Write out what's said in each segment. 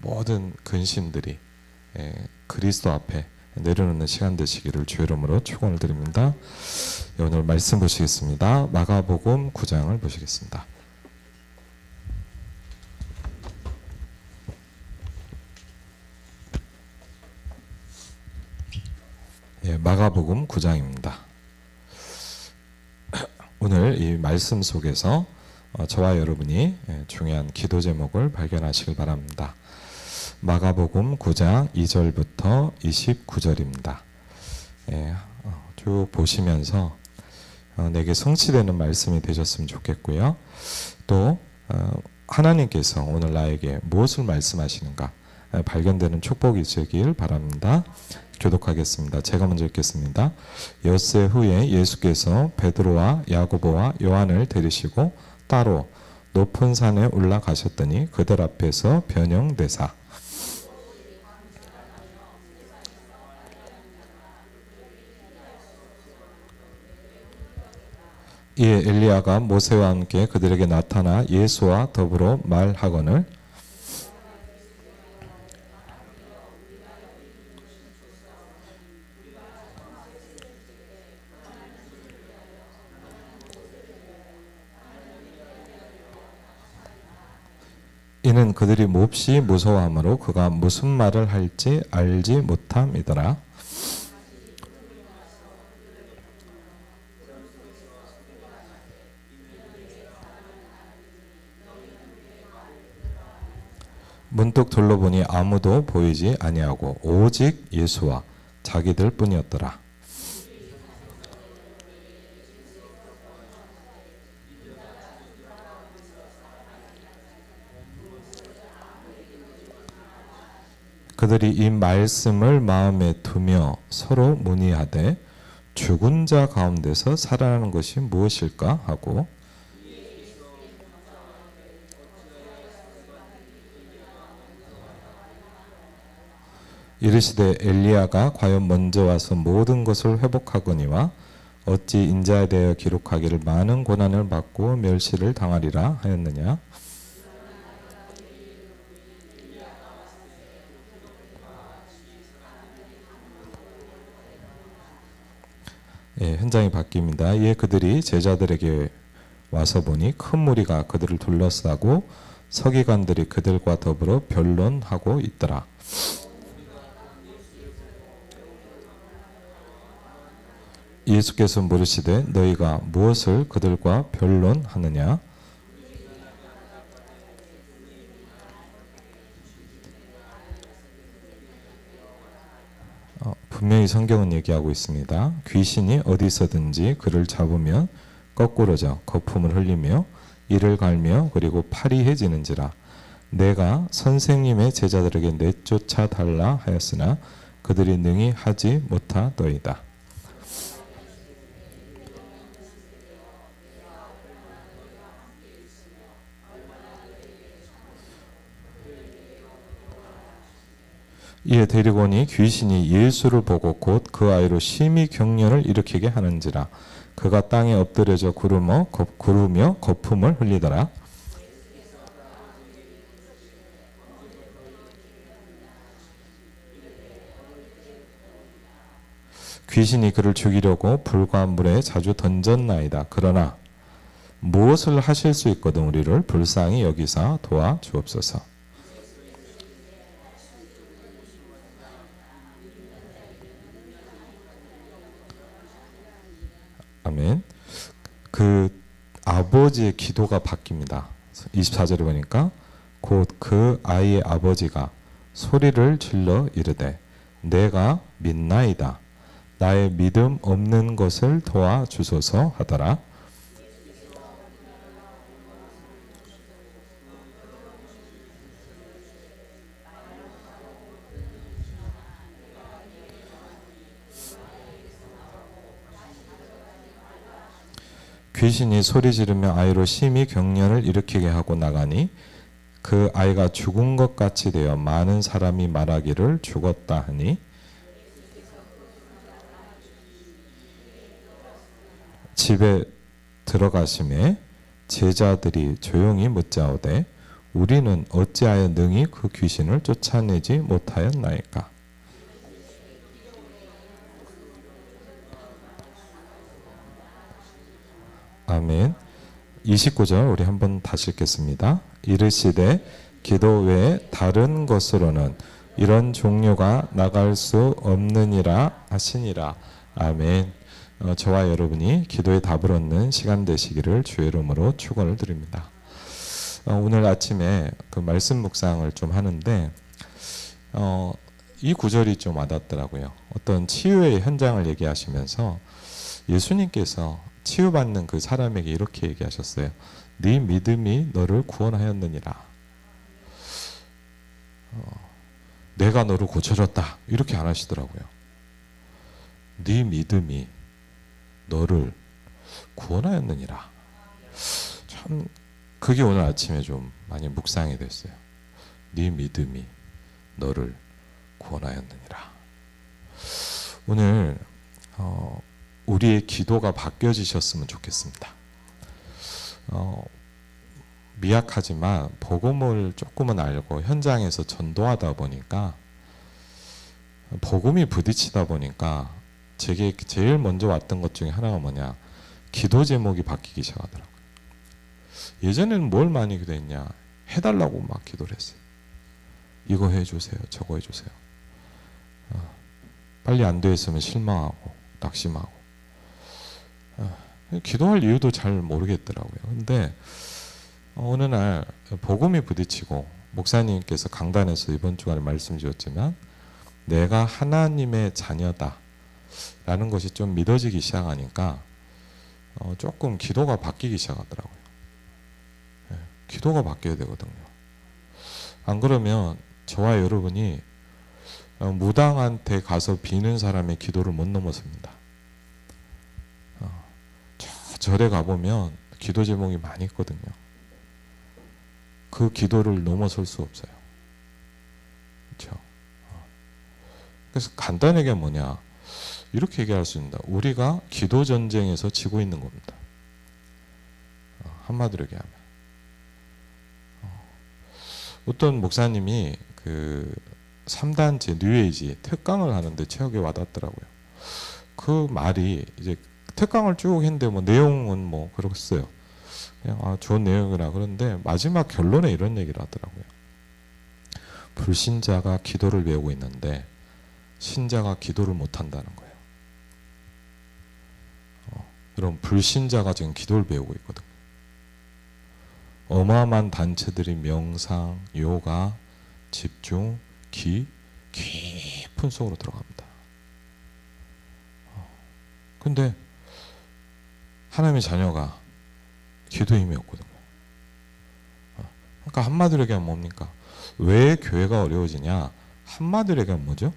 모든 근심들이 그리스도 앞에 내려놓는 시간 되시기를 주의 이름으로 축원을 드립니다. 오늘 말씀 보시겠습니다. 마가복음 9장을 보시겠습니다. 마가복음 9장입니다. 오늘 이 말씀 속에서 저와 여러분이 중요한 기도 제목을 발견하시길 바랍니다. 마가복음 9장 2절부터 29절입니다. 쭉 보시면서 내게 성취되는 말씀이 되셨으면 좋겠고요. 또 하나님께서 오늘 나에게 무엇을 말씀하시는가 발견되는 축복이 있으길 바랍니다. 교독하겠습니다. 제가 먼저 읽겠습니다. 엿새 후에 예수께서 베드로와 야고보와 요한을 데리시고 따로 높은 산에 올라가셨더니 그들 앞에서 변형되사 이에 엘리야가 모세와 함께 그들에게 나타나 예수와 더불어 말하거늘 이는 그들이 몹시 무서워하므로 그가 무슨 말을 할지 알지 못함이더라. 문득 둘러보니 아무도 보이지 아니하고 오직 예수와 자기들 뿐이었더라. 그들이 이 말씀을 마음에 두며 서로 문의하되 죽은 자 가운데서 살아나는 것이 무엇일까 하고 이르시되 엘리야가 과연 먼저 와서 모든 것을 회복하거니와 어찌 인자에 대하여 기록하기를 많은 고난을 받고 멸시를 당하리라 하였느냐. 현장이 바뀝니다. 이에 그들이 제자들에게 와서 보니 큰 무리가 그들을 둘러싸고 서기관들이 그들과 더불어 변론하고 있더라. 예수께서 물으시되 너희가 무엇을 그들과 변론하느냐? 분명히 성경은 얘기하고 있습니다. 귀신이 어디서든지 그를 잡으면 거꾸러져 거품을 흘리며 이를 갈며 그리고 파리해지는지라. 내가 선생님의 제자들에게 내쫓아 달라 하였으나 그들이 능히 하지 못하더이다. 이에 데리고 오니 귀신이 예수를 보고 곧 그 아이로 심히 경련을 일으키게 하는지라. 그가 땅에 엎드려져 구르며 거품을 흘리더라. 귀신이 그를 죽이려고 불과 물에 자주 던졌나이다. 그러나 무엇을 하실 수 있거든 우리를 불쌍히 여기사 도와 주옵소서. 아멘. 그 아버지의 기도가 바뀝니다. 24절에 보니까 곧 그 아이의 아버지가 소리를 질러 이르되 내가 믿나이다. 나의 믿음 없는 것을 도와주소서 하더라. 귀신이 소리 지르며 아이로 심히 경련을 일으키게 하고 나가니 그 아이가 죽은 것 같이 되어 많은 사람이 말하기를 죽었다 하니 집에 들어가심에 제자들이 조용히 묻자오되 우리는 어찌하여 능히 그 귀신을 쫓아내지 못하였나이까? 아멘. 29절 우리 한번 다시 읽겠습니다. 이르시되 기도 외에 다른 것으로는 이런 종류가 나갈 수 없느니라 하시니라. 아멘. 저와 여러분이 기도에 답을 얻는 시간 되시기를 주의 이름으로 축원을 드립니다. 오늘 아침에 그 말씀 묵상을 좀 하는데 이 구절이 좀 와닿더라고요. 어떤 치유의 현장을 얘기하시면서 예수님께서 치유받는 그 사람에게 이렇게 얘기하셨어요. 네 믿음이 너를 구원하였느니라. 내가 너를 고쳐줬다 이렇게 안 하시더라고요. 네 믿음이 너를 구원하였느니라. 참 그게 오늘 아침에 좀 많이 묵상이 됐어요. 네 믿음이 너를 구원하였느니라. 오늘 우리의 기도가 바뀌어지셨으면 좋겠습니다. 미약하지만 복음을 조금은 알고 현장에서 전도하다 보니까 복음이 부딪히다 보니까 제게 제일 먼저 왔던 것 중에 하나가 뭐냐, 기도 제목이 바뀌기 시작하더라고요. 예전에는 뭘 많이 기도했냐, 해달라고 막 기도를 했어요. 이거 해주세요, 저거 해주세요. 빨리 안 되었으면 실망하고 낙심하고 기도할 이유도 잘 모르겠더라고요. 근데 어느 날 복음이 부딪히고 목사님께서 강단에서 이번 주간에 말씀 주셨지만 내가 하나님의 자녀다 라는 것이 좀 믿어지기 시작하니까 조금 기도가 바뀌기 시작하더라고요. 기도가 바뀌어야 되거든요. 안 그러면 저와 여러분이 무당한테 가서 비는 사람의 기도를 못 넘어섭니다. 절에 가보면 기도 제목이 많이 있거든요. 그 기도를 넘어설 수 없어요. 그렇죠? 그래서 간단하게 뭐냐, 이렇게 얘기할 수 있습니다. 우리가 기도 전쟁에서 지고 있는 겁니다. 한마디로 얘기하면 어떤 목사님이 그 3단체 뉴에이지 특강을 하는데 최악에 와닿더라고요. 그 말이 이제 특강을 쭉 했는데 뭐 내용은 뭐 그렇겠어요. 그냥 좋은 내용이라. 그런데 마지막 결론에 이런 얘기를 하더라고요. 불신자가 기도를 배우고 있는데 신자가 기도를 못 한다는 거예요. 여러분, 불신자가 지금 기도를 배우고 있거든요. 어마어마한 단체들이 명상, 요가, 집중, 깊은 속으로 들어갑니다. 근데 하나님의 자녀가 기도에 힘이 없거든요. 그러니까 한마디로 얘기하면 뭡니까? 왜 교회가 어려워지냐? 한마디로 얘기하면 뭐죠?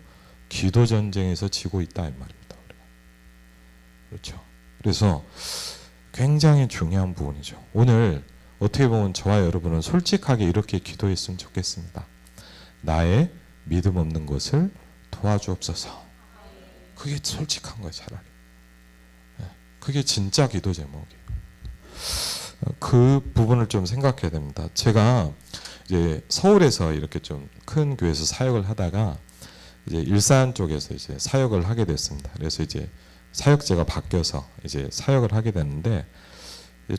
기도 전쟁에서 지고 있다 이 말입니다. 우리가. 그렇죠. 그래서 굉장히 중요한 부분이죠. 오늘 어떻게 보면 저와 여러분은 솔직하게 이렇게 기도했으면 좋겠습니다. 나의 믿음 없는 것을 도와주옵소서. 그게 솔직한 거예요, 차라리. 그게 진짜 기도 제목이에요. 그 부분을 좀 생각해야 됩니다. 제가 이제 서울에서 이렇게 좀 큰 교회에서 사역을 하다가 이제 일산 쪽에서 이제 사역을 하게 됐습니다. 그래서 이제 사역제가 바뀌어서 이제 사역을 하게 됐는데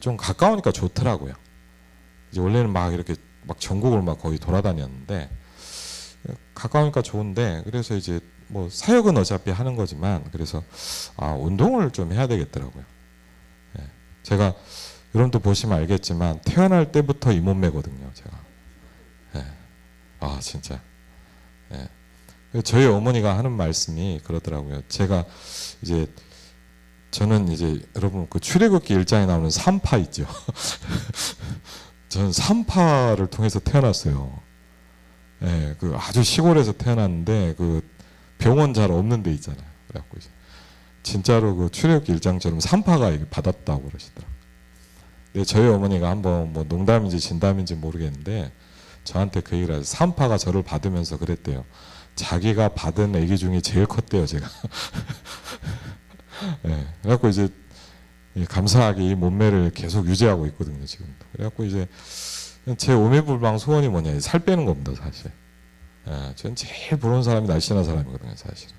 좀 가까우니까 좋더라고요. 이제 원래는 막 이렇게 막 전국을 막 거의 돌아다녔는데 가까우니까 좋은데, 그래서 이제 뭐 사역은 어차피 하는 거지만 그래서 운동을 좀 해야 되겠더라고요. 제가 여러분도 보시면 알겠지만 태어날 때부터 이 몸매거든요, 제가. 진짜. 저희 어머니가 하는 말씀이 그러더라고요. 제가 이제 저는 이제 여러분 그 출애굽기 1장에 나오는 산파 있죠. 저는 산파를 통해서 태어났어요. 그 아주 시골에서 태어났는데 그 병원 잘 없는 데 있잖아요. 그래갖고 이제 진짜로 그 출애굽기 1장처럼 산파가 받았다고 그러시더라고요. 근데 저희 어머니가 한번 뭐 농담인지 진담인지 모르겠는데 저한테 그 얘기를 하죠. 산파가 저를 받으면서 그랬대요. 자기가 받은 아기 중에 제일 컸대요, 제가. 그래갖고 이제 감사하게 이 몸매를 계속 유지하고 있거든요, 지금도. 그래갖고 이제 제 오매불망 소원이 뭐냐, 살 빼는 겁니다, 사실. 예, 전 제일 부러운 사람이 날씬한 사람이거든요, 사실.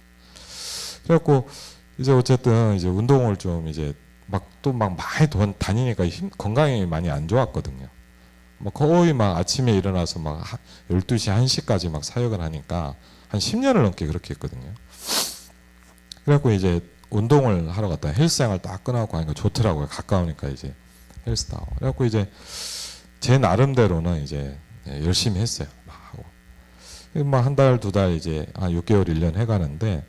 그래갖고 이제 어쨌든 이제 운동을 좀 이제 막 많이 다니니까 건강이 많이 안 좋았거든요. 뭐 거의 막 아침에 일어나서 막 12시, 1시까지 막 사역을 하니까 한 10년을 넘게 그렇게 했거든요. 그래갖고 이제 운동을 하러 갔다 헬스장을 딱 끊어갖고 하니까 좋더라고요. 가까우니까 이제 헬스도 하고. 그래갖고 이제 제 나름대로는 이제 열심히 했어요. 막 하고. 막 한 달, 두 달 이제 한 6개월, 1년 해가는데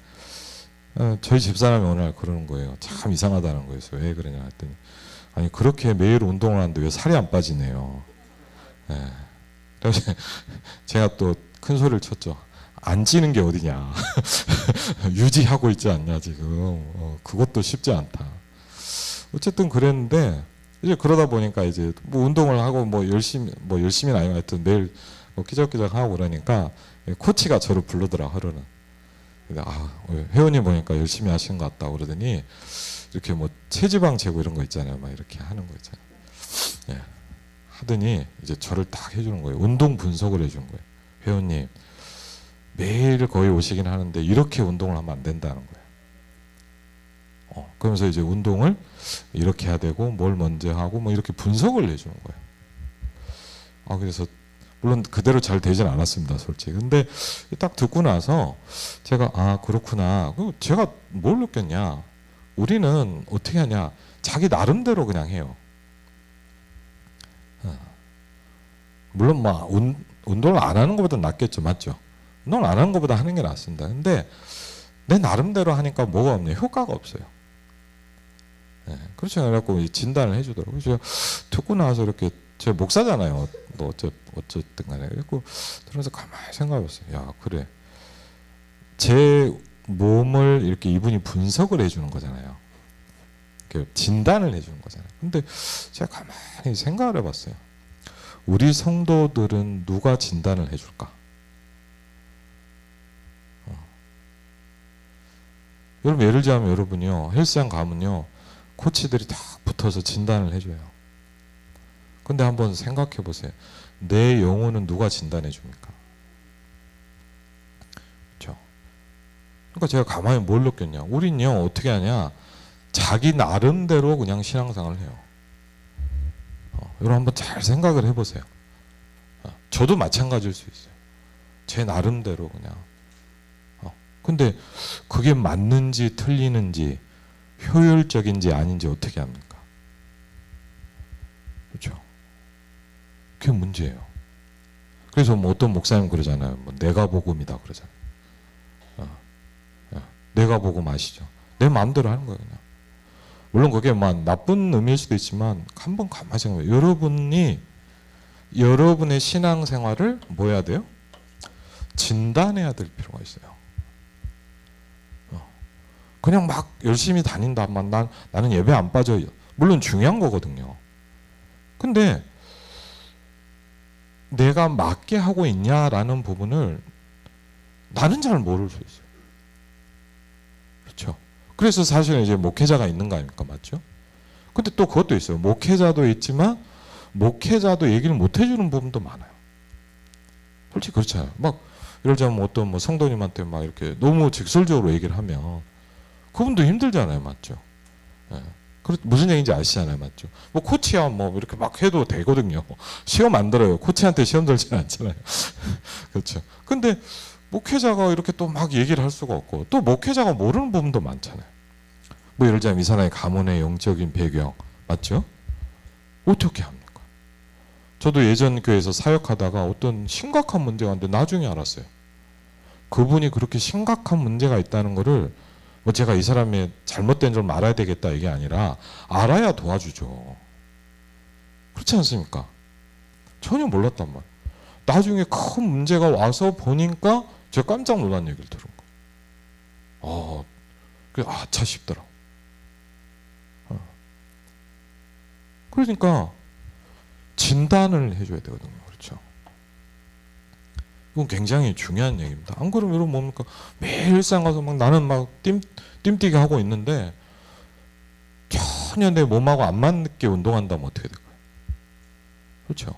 저희 집사람이 어느 날 그러는 거예요. 참 이상하다는 거예요. 그래서 왜 그러냐 했더니 아니 그렇게 매일 운동을 하는데 왜 살이 안 빠지네요. 예. 그래서 제가 또 큰 소리를 쳤죠. 안 찌는 게 어디냐. 유지하고 있지 않냐 지금. 그것도 쉽지 않다. 어쨌든 그랬는데 이제 그러다 보니까 이제 뭐 운동을 하고 뭐 열심히는 아니고 하여튼 매일 뭐 끼적끼적 하고 그러니까 코치가 저를 부르더라 하루는. 근데 회원님 보니까 열심히 하시는 것 같다 그러더니 이렇게 뭐 체지방 제거 이런 거 있잖아요. 막 이렇게 하는 거 있잖아요. 예. 하더니 이제 저를 딱 해주는 거예요. 운동 분석을 해준 거예요. 회원님 매일 거의 오시긴 하는데 이렇게 운동을 하면 안 된다는 거예요. 그러면서 이제 운동을 이렇게 해야 되고 뭘 먼저 하고 뭐 이렇게 분석을 해주는 거예요. 그래서 물론 그대로 잘 되진 않았습니다, 솔직히. 근데 딱 듣고 나서 제가 그렇구나. 제가 뭘 느꼈냐? 우리는 어떻게 하냐? 자기 나름대로 그냥 해요. 물론 막 운동을 안 하는 것보다 낫겠죠, 맞죠? 운동을 안 하는 것보다 하는 게 낫습니다. 근데 내 나름대로 하니까 뭐가 없네요. 효과가 없어요. 네, 그렇죠. 그래갖고 진단을 해주더라고요. 제가 듣고 나서 이렇게 제가 목사잖아요. 어쨌든 간에. 그래갖고 들어서 가만히 생각해봤어요. 야, 그래. 제 몸을 이렇게 이분이 분석을 해주는 거잖아요. 진단을 해주는 거잖아요. 근데 제가 가만히 생각을 해봤어요. 우리 성도들은 누가 진단을 해줄까? 여러분 예를 들자면 여러분이요 헬스장 가면요 코치들이 다 붙어서 진단을 해줘요. 근데 한번 생각해 보세요. 내 영혼은 누가 진단해 줍니까? 그렇죠? 그러니까 제가 가만히 뭘 느꼈냐? 우린요 어떻게 하냐? 자기 나름대로 그냥 신앙생활을 해요. 여러분 한번 잘 생각을 해보세요. 저도 마찬가지일 수 있어요. 제 나름대로 그냥. 근데 그게 맞는지 틀리는지 효율적인지 아닌지 어떻게 합니까? 그렇죠? 그게 문제예요. 그래서 뭐 어떤 목사님 그러잖아요. 뭐 내가 복음이다 그러잖아요. 내가 복음 아시죠? 내 마음대로 하는 거예요. 그냥. 물론 그게 막 나쁜 의미일 수도 있지만 한번 가만히 생각해요. 여러분의 신앙생활을 뭐 해야 돼요? 진단해야 될 필요가 있어요. 그냥 막 열심히 다닌다만 나는 예배 안 빠져요. 물론 중요한 거거든요. 근데 내가 맞게 하고 있냐라는 부분을 나는 잘 모를 수 있어요. 그렇죠? 그래서 사실은 이제 목회자가 있는 거 아닙니까? 맞죠? 근데 또 그것도 있어요. 목회자도 있지만 목회자도 얘기를 못 해주는 부분도 많아요. 솔직히 그렇잖아요. 막 예를 들자면 어떤 뭐 성도님한테 막 이렇게 너무 직설적으로 얘기를 하면 그분도 힘들잖아요, 맞죠? 예. 무슨 얘기인지 아시잖아요, 맞죠? 뭐 코치야 뭐 이렇게 막 해도 되거든요. 시험 안 들어요. 코치한테 시험 들진 않잖아요. 그렇죠? 근데 목회자가 이렇게 또 막 얘기를 할 수가 없고 또 목회자가 모르는 부분도 많잖아요. 뭐 예를 들자면 이 사람의 가문의 영적인 배경, 맞죠? 어떻게 합니까? 저도 예전 교회에서 사역하다가 어떤 심각한 문제가 있는데 나중에 알았어요. 그분이 그렇게 심각한 문제가 있다는 거를 뭐 제가 이 사람의 잘못된 점 알아야 되겠다 이게 아니라 알아야 도와주죠. 그렇지 않습니까? 전혀 몰랐단 말이에요. 나중에 큰 문제가 와서 보니까 제가 깜짝 놀란 얘기를 들은 거예요. 그게 아차 싶더라고. 그러니까 진단을 해줘야 되거든요. 그렇죠? 이건 굉장히 중요한 얘기입니다. 안 그러면 여러분 뭡니까? 매일 일상 가서 막 나는 막 뜀뛰게 하고 있는데 전혀 내 몸하고 안 맞게 운동한다면 어떻게 될까요? 그렇죠?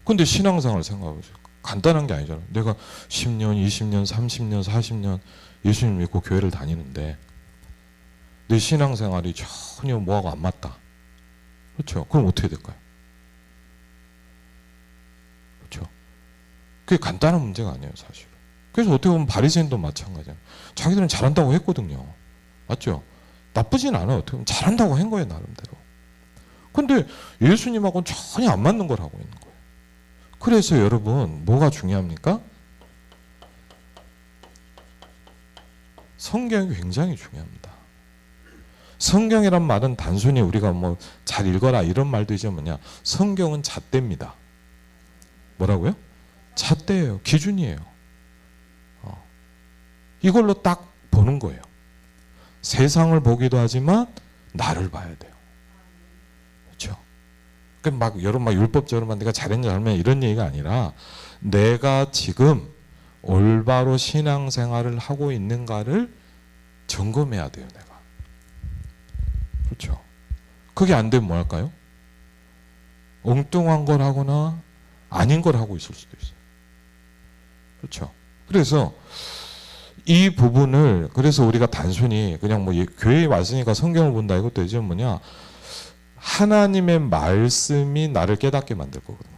근데 신앙생활 생각해보세요. 간단한 게 아니잖아요. 내가 10년, 20년, 30년, 40년 예수님 믿고 교회를 다니는데 내 신앙생활이 전혀 뭐하고 안 맞다. 그렇죠? 그럼 어떻게 될까요? 그렇죠? 그게 간단한 문제가 아니에요, 사실은. 그래서 어떻게 보면 바리새인도 마찬가지예요. 자기들은 잘한다고 했거든요. 맞죠? 나쁘진 않아요. 어떻게 보면 잘한다고 한 거예요, 나름대로. 근데 예수님하고는 전혀 안 맞는 걸 하고 있는 거예요. 그래서 여러분, 뭐가 중요합니까? 성경이 굉장히 중요합니다. 성경이란 말은 단순히 우리가 뭐 잘 읽어라 이런 말도 이제 뭐냐, 성경은 잣대입니다. 뭐라고요? 잣대예요. 기준이에요. 이걸로 딱 보는 거예요. 세상을 보기도 하지만 나를 봐야 돼요. 그렇죠? 막 여러분 막 율법적으로 내가 잘했냐 잘못했냐 이런 얘기가 아니라 내가 지금 올바로 신앙생활을 하고 있는가를 점검해야 돼요, 내가. 그렇죠? 그게 안 되면 뭐 할까요? 엉뚱한 걸 하거나 아닌 걸 하고 있을 수도 있어요. 그렇죠? 그래서 이 부분을, 그래서 우리가 단순히 그냥 뭐 교회에 왔으니까 성경을 본다 이것도 이제 뭐냐, 하나님의 말씀이 나를 깨닫게 만들 거거든요.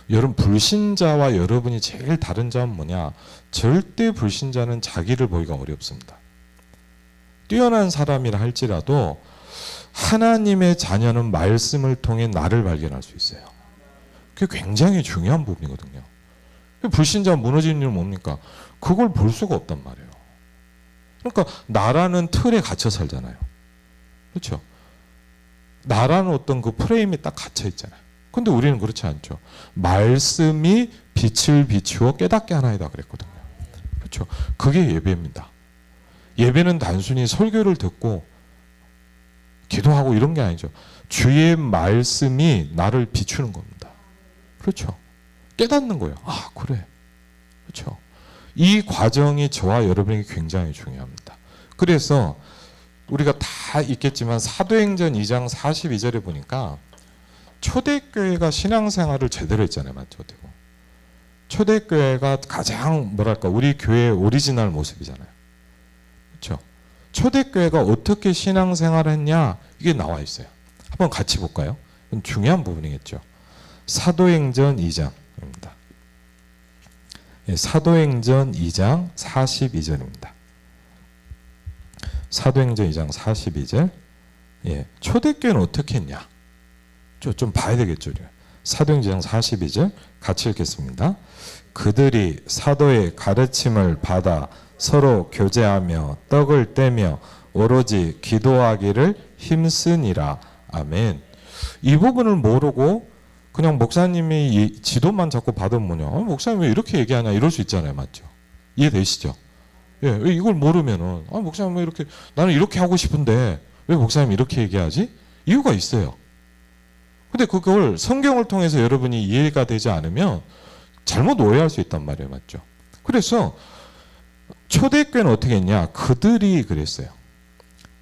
여러분, 불신자와 여러분이 제일 다른 점은 뭐냐, 절대 불신자는 자기를 보기가 어렵습니다. 뛰어난 사람이라 할지라도 하나님의 자녀는 말씀을 통해 나를 발견할 수 있어요. 그게 굉장히 중요한 부분이거든요. 불신자 무너지는 일은 뭡니까? 그걸 볼 수가 없단 말이에요. 그러니까 나라는 틀에 갇혀 살잖아요. 그렇죠? 나라는 어떤 그 프레임이 딱 갇혀 있잖아요. 근데 우리는 그렇지 않죠. 말씀이 빛을 비추어 깨닫게 하나이다 그랬거든요. 그렇죠? 그게 예배입니다. 예배는 단순히 설교를 듣고 기도하고 이런 게 아니죠. 주의 말씀이 나를 비추는 겁니다. 그렇죠? 깨닫는 거예요. 아, 그래. 그렇죠? 이 과정이 저와 여러분에게 굉장히 중요합니다. 그래서 우리가 다 있겠지만 사도행전 2장 42절에 보니까 초대교회가 신앙생활을 제대로 했잖아요. 맞죠? 초대교회가 가장 뭐랄까 우리 교회의 오리지널 모습이잖아요. 그렇죠? 초대교회가 어떻게 신앙생활을 했냐 이게 나와 있어요. 한번 같이 볼까요? 중요한 부분이겠죠. 사도행전 2장입니다. 사도행전 2장 42절입니다. 사도행전 2장 42절. 초대교회는 어떻게 했냐? 좀 봐야 되겠죠. 사도행전 2장 42절 같이 읽겠습니다. 그들이 사도의 가르침을 받아 서로 교제하며 떡을 떼며 오로지 기도하기를 힘쓰니라. 아멘. 이 부분을 모르고 그냥 목사님이 이 지도만 자꾸 받으면 뭐냐, 목사님 왜 이렇게 얘기하냐 이럴 수 있잖아요. 맞죠? 이해되시죠? 예, 이걸 모르면은 목사님 왜 이렇게, 나는 이렇게 하고 싶은데 왜 목사님 이렇게 얘기하지? 이유가 있어요. 근데 그걸 성경을 통해서 여러분이 이해가 되지 않으면 잘못 오해할 수 있단 말이에요. 맞죠? 그래서 초대교회는 어떻게 했냐? 그들이 그랬어요.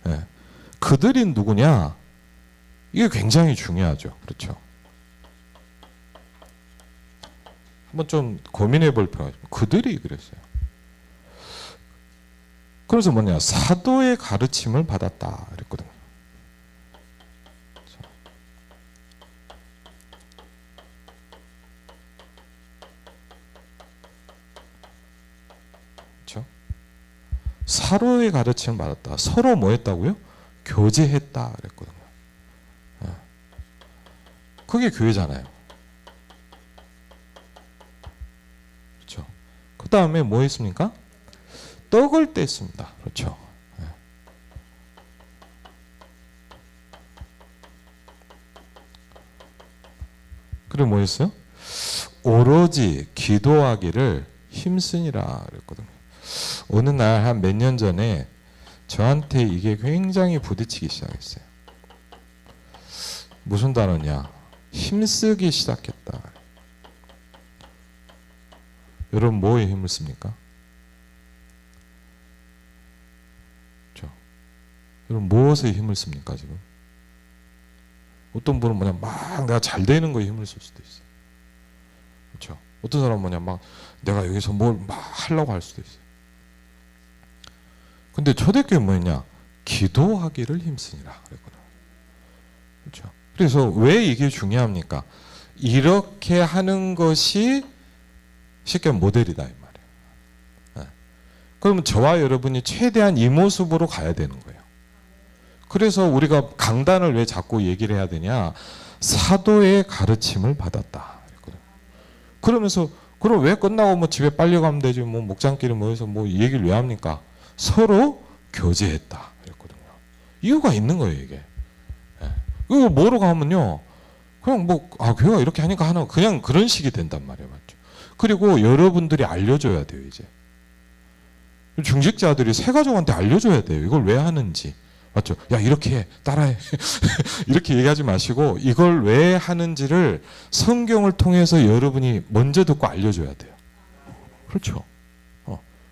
예. 그들이 누구냐? 이게 굉장히 중요하죠. 그렇죠? 한번 좀 고민해 볼 필요가 있어요. 그들이 그랬어요. 그래서 뭐냐? 사도의 가르침을 받았다 그랬거든요. 그렇죠? 사도의 가르침을 받았다. 서로 뭐 했다고요? 교제했다 그랬거든요. 그게 교회잖아요. 그렇죠? 그 다음에 뭐 했습니까? 떡을 뗐습니다. 그렇죠? 그리고 뭐 했어요? 오로지 기도하기를 힘쓰니라 그랬거든요. 어느 날 한 몇 년 전에 저한테 이게 굉장히 부딪히기 시작했어요. 무슨 단어냐? 힘쓰기 시작했다. 여러분 뭐에 힘을 씁니까? 그렇죠? 여러분 무엇에 힘을 씁니까 지금? 어떤 분은 뭐냐 막 내가 잘 되는 거에 힘을 쓸 수도 있어요. 그렇죠? 어떤 사람은 뭐냐 막 내가 여기서 뭘 막 하려고 할 수도 있어요. 근데 초대교회 뭐냐? 기도하기를 힘쓰니라 그랬거든요. 그렇죠? 그래서 왜 이게 중요합니까? 이렇게 하는 것이 쉽게 모델이다 이 말이에요. 네. 그러면 저와 여러분이 최대한 이 모습으로 가야 되는 거예요. 그래서 우리가 강단을 왜 자꾸 얘기를 해야 되냐? 사도의 가르침을 받았다. 그러면서 그럼 왜 끝나고 뭐 집에 빨리 가면 되지? 뭐 목장끼리 모여서 뭐 얘기를 왜 합니까? 서로 교제했다. 그랬거든요. 이유가 있는 거예요 이게. 이거 뭐로 가면요? 그냥 뭐 교회가 이렇게 하니까 하나 그냥 그런 식이 된단 말이에요, 맞죠? 그리고 여러분들이 알려줘야 돼요 이제. 중직자들이 새 가족한테 알려줘야 돼요. 이걸 왜 하는지. 맞죠? 야 이렇게 해, 따라해 이렇게 얘기하지 마시고 이걸 왜 하는지를 성경을 통해서 여러분이 먼저 듣고 알려줘야 돼요. 그렇죠?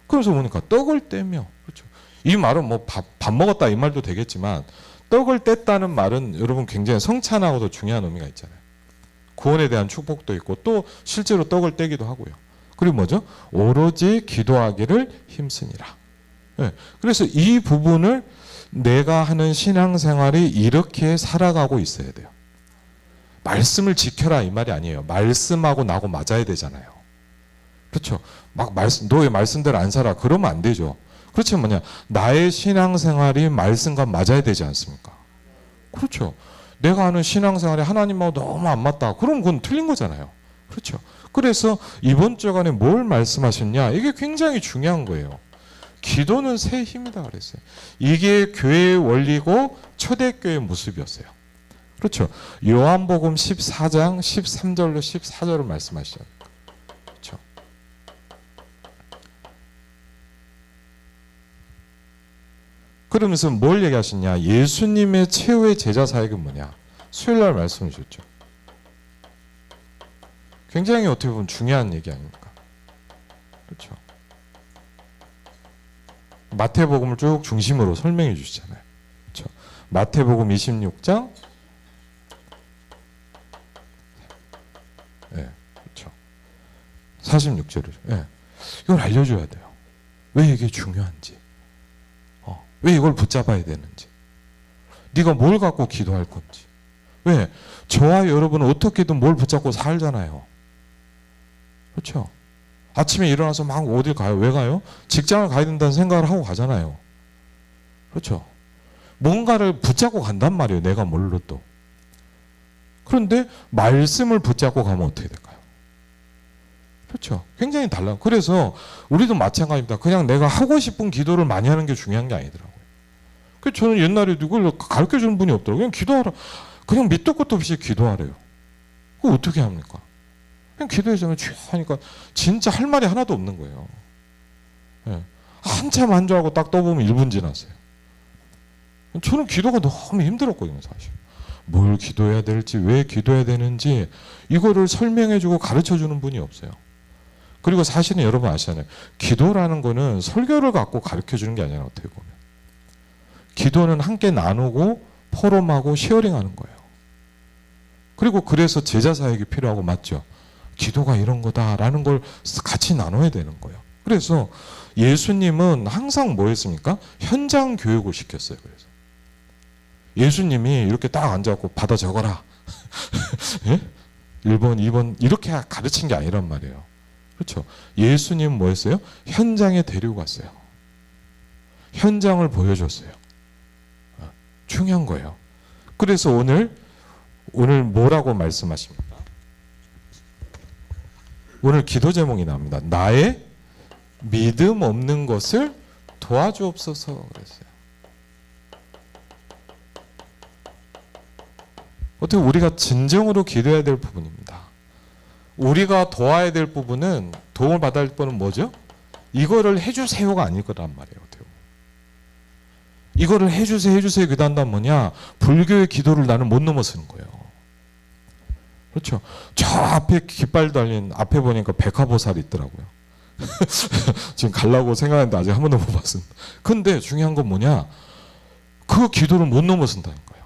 그래서 보니까 떡을 떼며, 그렇죠? 이 말은 뭐 밥 먹었다 이 말도 되겠지만 떡을 뗐다는 말은 여러분 굉장히 성찬하고도 중요한 의미가 있잖아요. 구원에 대한 축복도 있고 또 실제로 떡을 떼기도 하고요. 그리고 뭐죠? 오로지 기도하기를 힘쓰니라. 네. 그래서 이 부분을 내가 하는 신앙생활이 이렇게 살아가고 있어야 돼요. 말씀을 지켜라 이 말이 아니에요. 말씀하고 나하고 맞아야 되잖아요. 그렇죠? 막 너의 말씀대로 안 살아 그러면 안 되죠. 그렇지만 뭐냐? 나의 신앙생활이 말씀과 맞아야 되지 않습니까? 그렇죠. 내가 하는 신앙생활이 하나님하고 너무 안 맞다. 그럼 그건 틀린 거잖아요. 그렇죠. 그래서 이번 주간에 뭘 말씀하셨냐? 이게 굉장히 중요한 거예요. 기도는 새 힘이다 그랬어요. 이게 교회의 원리고 초대교회의 모습이었어요. 그렇죠. 요한복음 14장 13절로 14절을 말씀하시죠. 그렇죠. 그러면서 뭘 얘기하시냐? 예수님의 최후의 제자 사역은 뭐냐? 수요일날 말씀을 주셨죠. 굉장히 어떻게 보면 중요한 얘기 아닙니까? 그렇죠. 마태복음을 쭉 중심으로 설명해 주시잖아요. 그렇죠? 마태복음 26장 그렇죠. 46절이죠. 이걸 알려줘야 돼요. 왜 이게 중요한지. 왜 이걸 붙잡아야 되는지. 네가 뭘 갖고 기도할 건지. 왜? 저와 여러분은 어떻게든 뭘 붙잡고 살잖아요. 그렇죠? 아침에 일어나서 막 어딜 가요? 왜 가요? 직장을 가야 된다는 생각을 하고 가잖아요. 그렇죠? 뭔가를 붙잡고 간단 말이에요. 내가 몰라도. 그런데 말씀을 붙잡고 가면 어떻게 될까요? 그렇죠? 굉장히 달라요. 그래서 우리도 마찬가지입니다. 그냥 내가 하고 싶은 기도를 많이 하는 게 중요한 게 아니더라고요. 그래서 저는 옛날에 이걸 가르쳐주는 분이 없더라고요. 그냥 기도하라. 그냥 밑도 끝도 없이 기도하래요. 그거 어떻게 합니까? 그냥 기도해주면 쭉 하니까 진짜 할 말이 하나도 없는 거예요. 한참 앉아하고 딱 떠보면 1분 지났어요. 저는 기도가 너무 힘들었거든요, 사실. 뭘 기도해야 될지, 왜 기도해야 되는지 이거를 설명해주고 가르쳐주는 분이 없어요. 그리고 사실은 여러분 아시잖아요. 기도라는 거는 설교를 갖고 가르쳐주는 게 아니라 어떻게 보면. 기도는 함께 나누고 포럼하고 쉐어링하는 거예요. 그리고 그래서 제자 사역이 필요하고 맞죠. 기도가 이런 거다라는 걸 같이 나눠야 되는 거예요. 그래서 예수님은 항상 뭐 했습니까? 현장 교육을 시켰어요. 그래서 예수님이 이렇게 딱 앉아갖고 받아 적어라. 예? 1번, 2번 이렇게 가르친 게 아니란 말이에요. 그렇죠? 예수님은 뭐 했어요? 현장에 데리고 갔어요. 현장을 보여줬어요. 중요한 거예요. 그래서 오늘 뭐라고 말씀하십니까? 오늘 기도 제목이 나옵니다. 나의 믿음 없는 것을 도와주옵소서 그랬어요. 어떻게 우리가 진정으로 기도해야 될 부분입니다. 우리가 도와야 될 부분은 도움을 받아야 될 부분은 뭐죠? 이거를 해주세요가 아닐 거란 말이에요. 어떻게 보면. 이거를 해주세요 기도한다면 뭐냐? 불교의 기도를 나는 못 넘어서는 거예요. 그렇죠? 저 앞에 깃발 달린 앞에 보니까 백화보살이 있더라고요. 지금 가려고 생각했는데 아직 한 번도 못 봤습니다. 근데 중요한 건 뭐냐? 그 기도를 못 넘어선다는 거예요.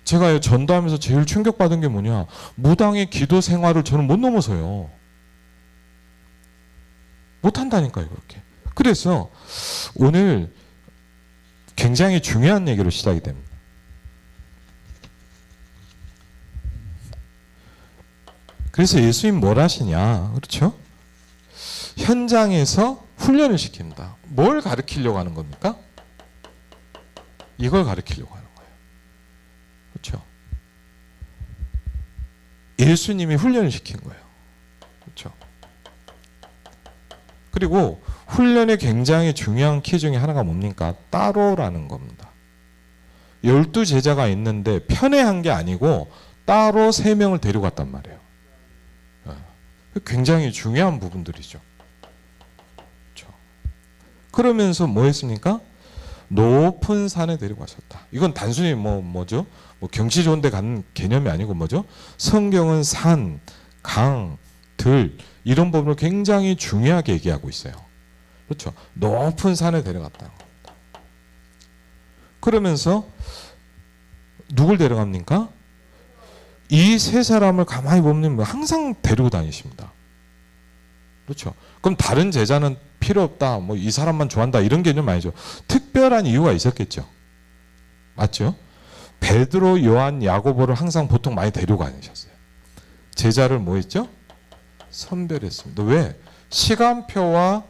제가 전도하면서 제일 충격받은 게 뭐냐, 무당의 기도 생활을 저는 못 넘어서요. 못한다니까요, 그렇게. 그래서 오늘 굉장히 중요한 얘기로 시작이 됩니다. 그래서 예수님 뭘 하시냐, 그렇죠? 현장에서 훈련을 시킵니다. 뭘 가르치려고 하는 겁니까? 이걸 가르치려고 하는 거예요. 그렇죠? 예수님이 훈련을 시킨 거예요. 그렇죠? 그리고 훈련의 굉장히 중요한 키 중에 하나가 뭡니까? 따로라는 겁니다. 12제자가 있는데 편애한 게 아니고 따로 3명을 데려갔단 말이에요. 굉장히 중요한 부분들이죠. 그렇죠? 그러면서 뭐 했습니까? 높은 산에 데려가셨다. 이건 단순히 뭐죠? 경치 좋은 데 간 개념이 아니고 뭐죠? 성경은 산, 강, 들 이런 부분을 굉장히 중요하게 얘기하고 있어요. 그렇죠? 높은 산에 데려갔다는 겁니다. 그러면서 누굴 데려갑니까? 이 3사람을 가만히 보면 항상 데리고 다니십니다. 그렇죠? 그럼 다른 제자는 필요 없다, 이 사람만 좋아한다 이런 개념 아니죠. 특별한 이유가 있었겠죠. 맞죠? 베드로, 요한, 야고보를 항상 보통 많이 데리고 다니셨어요. 제자를 뭐 했죠? 선별했습니다. 왜? 시간표와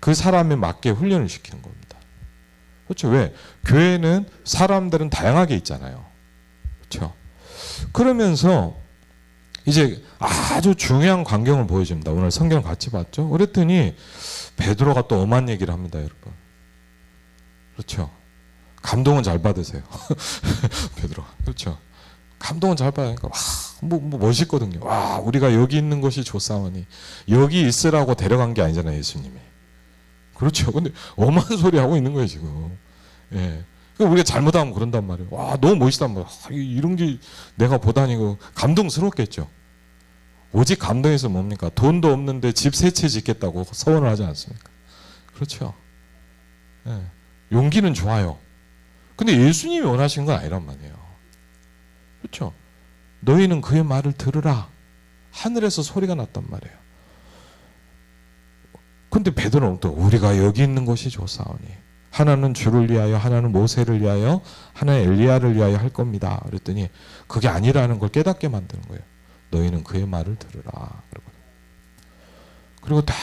그 사람에 맞게 훈련을 시키는 겁니다. 그렇죠? 왜? 교회는 사람들은 다양하게 있잖아요. 그렇죠? 그러면서 이제 아주 중요한 광경을 보여줍니다. 오늘 성경 같이 봤죠? 그랬더니 베드로가 또 엄한 얘기를 합니다, 여러분. 그렇죠? 감동은 잘 받으세요. 베드로가. 그렇죠? 감동은 잘 받으니까 멋있거든요. 와, 우리가 여기 있는 것이 좋사오니. 여기 있으라고 데려간 게 아니잖아요, 예수님이. 그렇죠? 근데 엄한 소리 하고 있는 거예요, 지금. 예. 우리가 잘못하면 그런단 말이에요. 와, 너무 멋있단 말이에요. 이런 게 내가 보다니 감동스럽겠죠. 오직 감동에서 뭡니까? 돈도 없는데 집 3채 짓겠다고 서원을 하지 않습니까? 그렇죠. 예. 용기는 좋아요. 근데 예수님이 원하신 건 아니란 말이에요. 그렇죠. 너희는 그의 말을 들으라. 하늘에서 소리가 났단 말이에요. 근데 베드로는 또 우리가 여기 있는 것이 좋사오니 하나는 주를 위하여, 하나는 모세를 위하여, 하나는 엘리야를 위하여 할 겁니다. 그랬더니 그게 아니라는 걸 깨닫게 만드는 거예요. 너희는 그의 말을 들으라. 그리고 다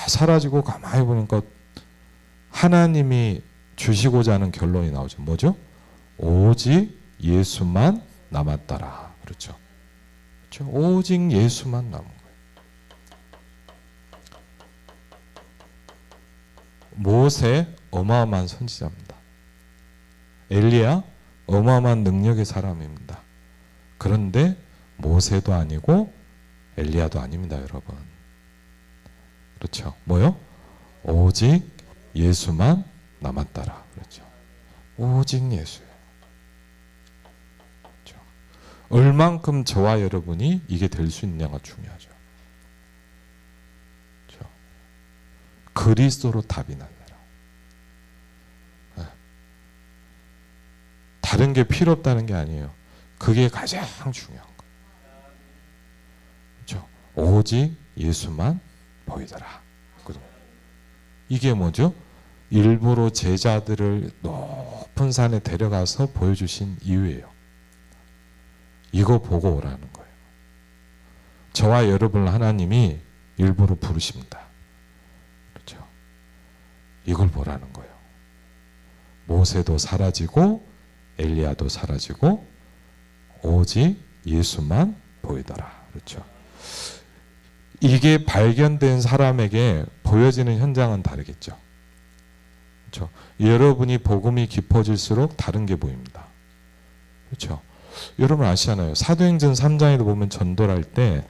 사라지고 가만히 보니까 하나님이 주시고자 하는 결론이 나오죠. 뭐죠? 오직 예수만 남았더라. 그렇죠? 그렇죠? 오직 예수만 남은 거예요. 모세 어마어마한 선지자입니다. 엘리야 어마어마한 능력의 사람입니다. 그런데 모세도 아니고 엘리야도 아닙니다, 여러분. 그렇죠? 뭐요? 오직 예수만 남았더라. 그렇죠? 오직 예수예요. 그렇죠? 얼만큼 저와 여러분이 이게 될 수 있냐가 중요하죠. 그렇죠? 그리스도로 답이 날래라. 다른 게 필요 없다는 게 아니에요. 그게 가장 중요한 거예요. 그렇죠? 오직 예수만 보이더라. 이게 뭐죠? 일부러 제자들을 높은 산에 데려가서 보여주신 이유예요. 이거 보고 오라는 거예요. 저와 여러분을 하나님이 일부러 부르십니다. 그렇죠? 이걸 보라는 거예요. 모세도 사라지고 엘리야도 사라지고 오직 예수만 보이더라. 그렇죠? 이게 발견된 사람에게 보여지는 현장은 다르겠죠. 그렇죠? 여러분이 복음이 깊어질수록 다른 게 보입니다. 그렇죠? 여러분 아시잖아요. 사도행전 3장에도 보면 전도를 할 때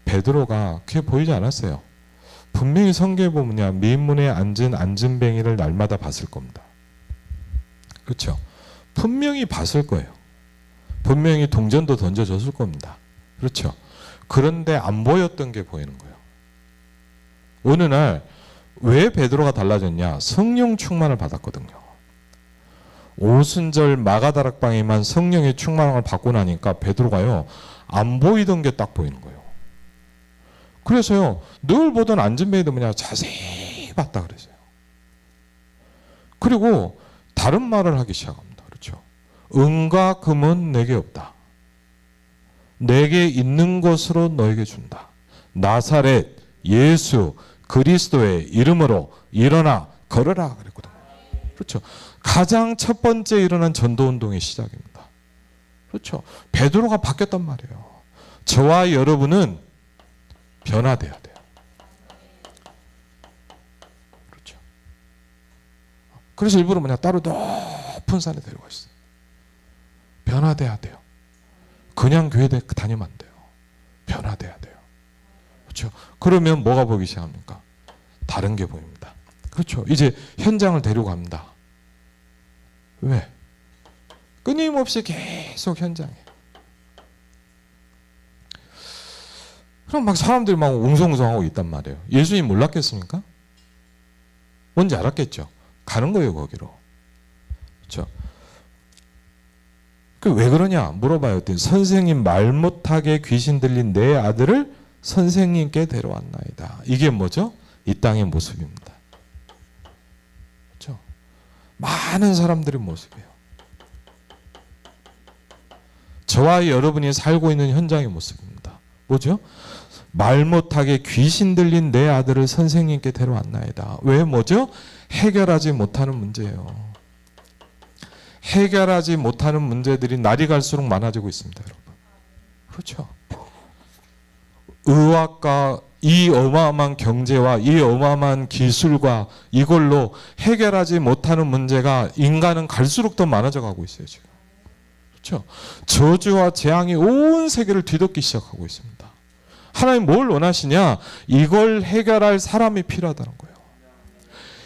베드로가 그게 보이지 않았어요. 분명히 성경에 보면 민문에 앉은 안진뱅이를 날마다 봤을 겁니다. 그렇죠? 분명히 봤을 거예요. 분명히 동전도 던져줬을 겁니다. 그렇죠? 그런데 안 보였던 게 보이는 거예요. 어느 날 왜 베드로가 달라졌냐? 성령 충만을 받았거든요. 오순절 마가다락방에만 성령의 충만함을 받고 나니까 베드로가요, 안 보이던 게 딱 보이는 거예요. 그래서요, 늘 보던 안전벨트 뭐냐 자세히 봤다 그랬어요. 그리고 다른 말을 하기 시작합니다. 그렇죠? 은과 금은 내게 없다. 내게 있는 것으로 너에게 준다. 나사렛 예수 그리스도의 이름으로 일어나 걸어라 그랬거든요. 그렇죠? 가장 첫 번째 일어난 전도운동의 시작입니다. 그렇죠? 베드로가 바뀌었단 말이에요. 저와 여러분은 변화돼야 돼요. 그렇죠? 그래서 일부러 뭐냐 따로 높은 산에 데려가 있어요. 변화돼야 돼요. 그냥 교회 다니면 안 돼요. 변화돼야 돼요. 그렇죠? 그러면 뭐가 보이기 시작합니까? 다른 게 보입니다. 그렇죠? 이제 현장을 데려갑니다. 왜? 끊임없이 계속 현장에. 그럼 막 사람들이 막 웅성웅성하고 있단 말이에요. 예수님 몰랐겠습니까? 뭔지 알았겠죠. 가는 거예요, 거기로. 그렇죠? 왜 그러냐 물어봐요. 선생님 말 못하게 귀신 들린 내 아들을 선생님께 데려왔나이다. 이게 뭐죠? 이 땅의 모습입니다. 그렇죠? 많은 사람들의 모습이에요. 저와 여러분이 살고 있는 현장의 모습입니다. 뭐죠? 말 못하게 귀신 들린 내 아들을 선생님께 데려왔나이다. 왜 뭐죠? 해결하지 못하는 문제예요. 해결하지 못하는 문제들이 날이 갈수록 많아지고 있습니다, 여러분. 그렇죠? 의학과 이 어마어마한 경제와 이 어마어마한 기술과 이걸로 해결하지 못하는 문제가 인간은 갈수록 더 많아져 가고 있어요, 지금. 그렇죠? 저주와 재앙이 온 세계를 뒤덮기 시작하고 있습니다. 하나님 뭘 원하시냐? 이걸 해결할 사람이 필요하다는 거예요.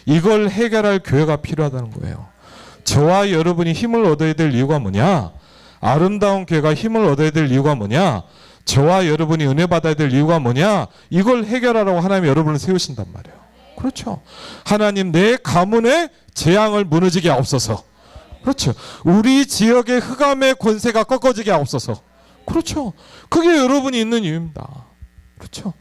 이걸 해결할 교회가 필요하다는 거예요. 저와 여러분이 힘을 얻어야 될 이유가 뭐냐? 아름다운 교회가 힘을 얻어야 될 이유가 뭐냐? 저와 여러분이 은혜 받아야 될 이유가 뭐냐? 이걸 해결하라고 하나님이 여러분을 세우신단 말이에요. 그렇죠? 하나님 내 가문의 재앙을 무너지게 하옵소서. 그렇죠? 우리 지역의 흑암의 권세가 꺾어지게 하옵소서. 그렇죠? 그게 여러분이 있는 이유입니다. 그렇죠?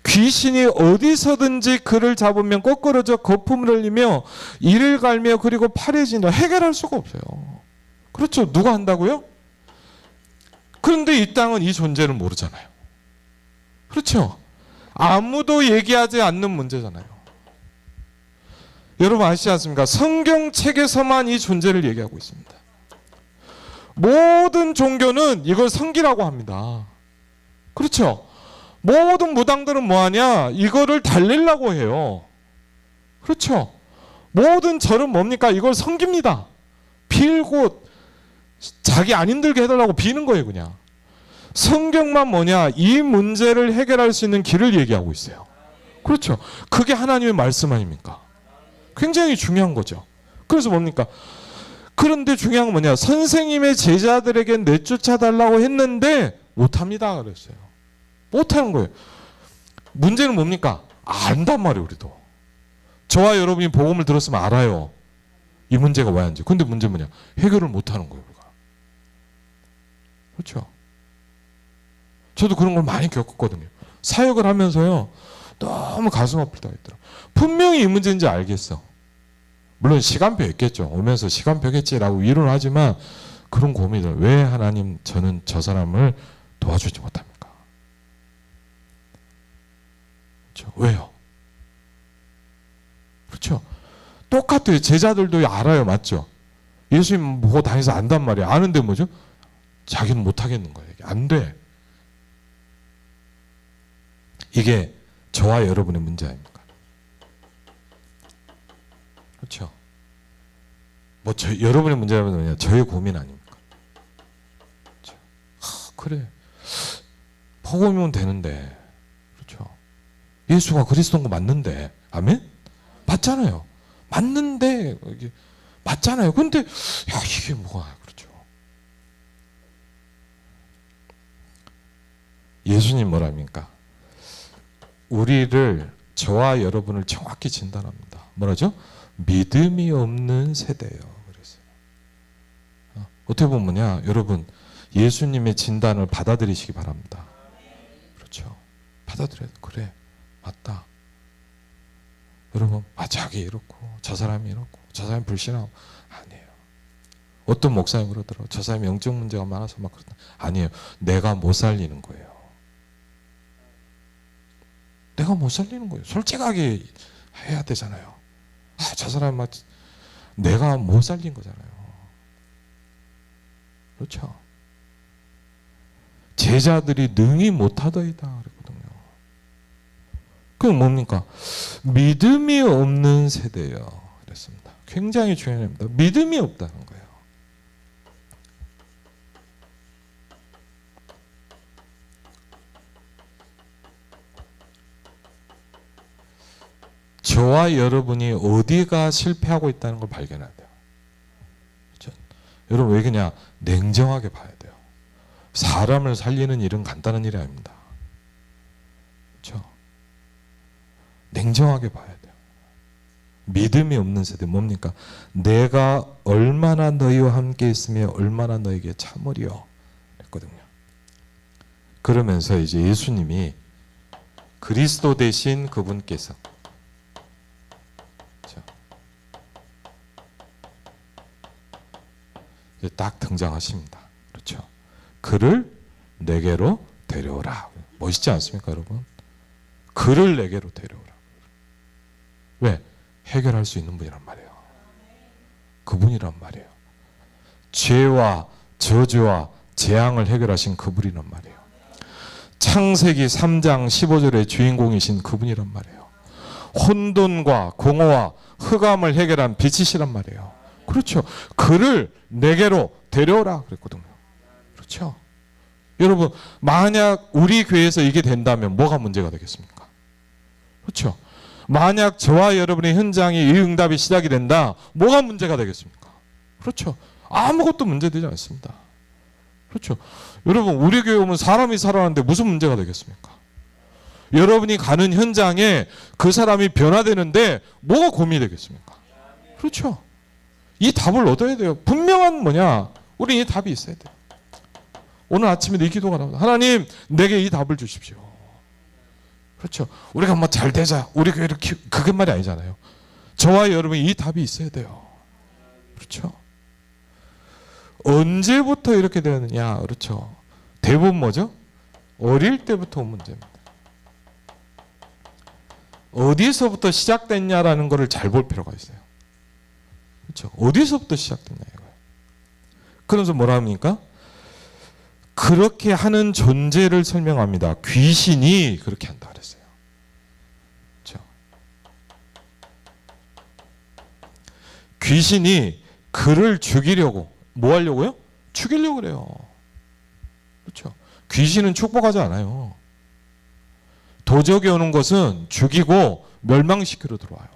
귀신이 어디서든지 그를 잡으면 거꾸러져 거품을 흘리며 이를 갈며 그리고 파래진다. 해결할 수가 없어요. 그렇죠? 누가 한다고요? 그런데 이 땅은 이 존재를 모르잖아요. 그렇죠? 아무도 얘기하지 않는 문제잖아요. 여러분 아시지 않습니까? 성경책에서만 이 존재를 얘기하고 있습니다. 모든 종교는 이걸 성기라고 합니다. 그렇죠? 모든 무당들은 뭐하냐? 이거를 달리려고 해요. 그렇죠? 모든 절은 뭡니까? 이걸 섬깁니다. 빌고 자기 안 힘들게 해달라고 비는 거예요, 그냥. 성경만 뭐냐? 이 문제를 해결할 수 있는 길을 얘기하고 있어요. 그렇죠? 그게 하나님의 말씀 아닙니까? 굉장히 중요한 거죠. 그래서 뭡니까? 그런데 중요한 건 뭐냐? 선생님의 제자들에게 내쫓아달라고 했는데 못합니다 그랬어요. 못하는 거예요. 문제는 뭡니까? 안단 말이에요. 우리도. 저와 여러분이 복음을 들었으면 알아요. 이 문제가 왜 안지. 근데 문제는 뭐냐? 해결을 못하는 거예요. 우리가. 그렇죠? 저도 그런 걸 많이 겪었거든요. 사역을 하면서요. 너무 가슴 아플 때가 있더라고요. 분명히 이 문제인지 알겠어. 물론 시간표 있겠죠. 오면서 시간표겠지라고 위로는 하지만 그런 고민이 들어요. 왜 하나님 저는 저 사람을 도와주지 못합니까? 그렇죠? 왜요? 그렇죠? 똑같아요. 제자들도 알아요. 맞죠? 예수님 보고 다니면서 안단 말이에요. 아는데 뭐죠? 자기는 못하겠는 거예요. 안 돼. 이게 저와 여러분의 문제 아닙니까? 그렇죠? 뭐 여러분의 문제라면 뭐냐? 저의 고민 아닙니까? 그렇죠? 그래. 복음이면 되는데. 그렇죠? 예수가 그리스도인 거 맞는데. 아멘? 맞잖아요. 맞는데 이게 맞잖아요. 근데 야 이게 뭐가 그렇죠? 예수님 뭐랍니까? 우리를 저와 여러분을 정확히 진단합니다. 뭐라죠? 믿음이 없는 세대예요. 그랬어요. 어떻게 보면 뭐냐, 여러분 예수님의 진단을 받아들이시기 바랍니다. 그렇죠. 받아들여야 돼. 그래, 맞다. 여러분, 자기 이렇고 저 사람이 이렇고 저 사람이 불신하고. 아니에요. 어떤 목사님 그러더라고. 저 사람이 영적 문제가 많아서 막 그렇다. 아니에요. 내가 못 살리는 거예요. 내가 못 살리는 거예요. 솔직하게 해야 되잖아요. 저 사람 막 내가 못 살린 거잖아요. 그렇죠. 제자들이 능히 못하더이다 그랬거든요. 그럼 뭡니까? 믿음이 없는 세대예요. 그랬습니다. 굉장히 중요합니다. 믿음이 없다는 거예요. 저와 여러분이 어디가 실패하고 있다는 걸 발견해야 돼요. 그렇죠? 여러분 왜 그냥 냉정하게 봐야 돼요. 사람을 살리는 일은 간단한 일이 아닙니다. 그렇죠? 냉정하게 봐야 돼요. 믿음이 없는 세대 뭡니까? 내가 얼마나 너희와 함께 있으며 얼마나 너에게 참으리요 그랬거든요. 그러면서 이제 예수님이 그리스도 되신 그분께서 딱 등장하십니다. 그렇죠. 그를 내게로 데려오라. 멋있지 않습니까, 여러분? 그를 내게로 데려오라. 왜? 해결할 수 있는 분이란 말이에요. 그분이란 말이에요. 죄와 저주와 재앙을 해결하신 그분이란 말이에요. 창세기 3장 15절의 주인공이신 그분이란 말이에요. 혼돈과 공허와 흑암을 해결한 빛이시란 말이에요. 그렇죠. 그를 내게로 데려오라 그랬거든요. 그렇죠. 여러분, 만약 우리 교회에서 이게 된다면 뭐가 문제가 되겠습니까? 그렇죠. 만약 저와 여러분의 현장에 이 응답이 시작이 된다, 뭐가 문제가 되겠습니까? 그렇죠. 아무것도 문제되지 않습니다. 그렇죠. 여러분, 우리 교회 오면 사람이 살아나는데 무슨 문제가 되겠습니까? 여러분이 가는 현장에 그 사람이 변화되는데 뭐가 고민이 되겠습니까? 그렇죠. 이 답을 얻어야 돼요. 분명한 뭐냐? 우리 이 답이 있어야 돼요. 오늘 아침에도 이 기도가 나옵니다. 하나님, 내게 이 답을 주십시오. 그렇죠. 우리가 뭐 잘 되자, 우리 교회를 그게 말이 아니잖아요. 저와 여러분이 이 답이 있어야 돼요. 그렇죠. 언제부터 이렇게 되느냐? 그렇죠. 대부분 뭐죠? 어릴 때부터 온 문제입니다. 어디서부터 시작됐냐라는 것을 잘 볼 필요가 있어요. 그렇죠. 어디서부터 시작됐냐 이거예요. 그러면서 뭐라 합니까? 그렇게 하는 존재를 설명합니다. 귀신이 그렇게 한다 그랬어요. 그렇죠. 귀신이 그를 죽이려고 뭐 하려고요? 죽이려고 그래요. 그렇죠. 귀신은 축복하지 않아요. 도적이 오는 것은 죽이고 멸망시키러 들어와요.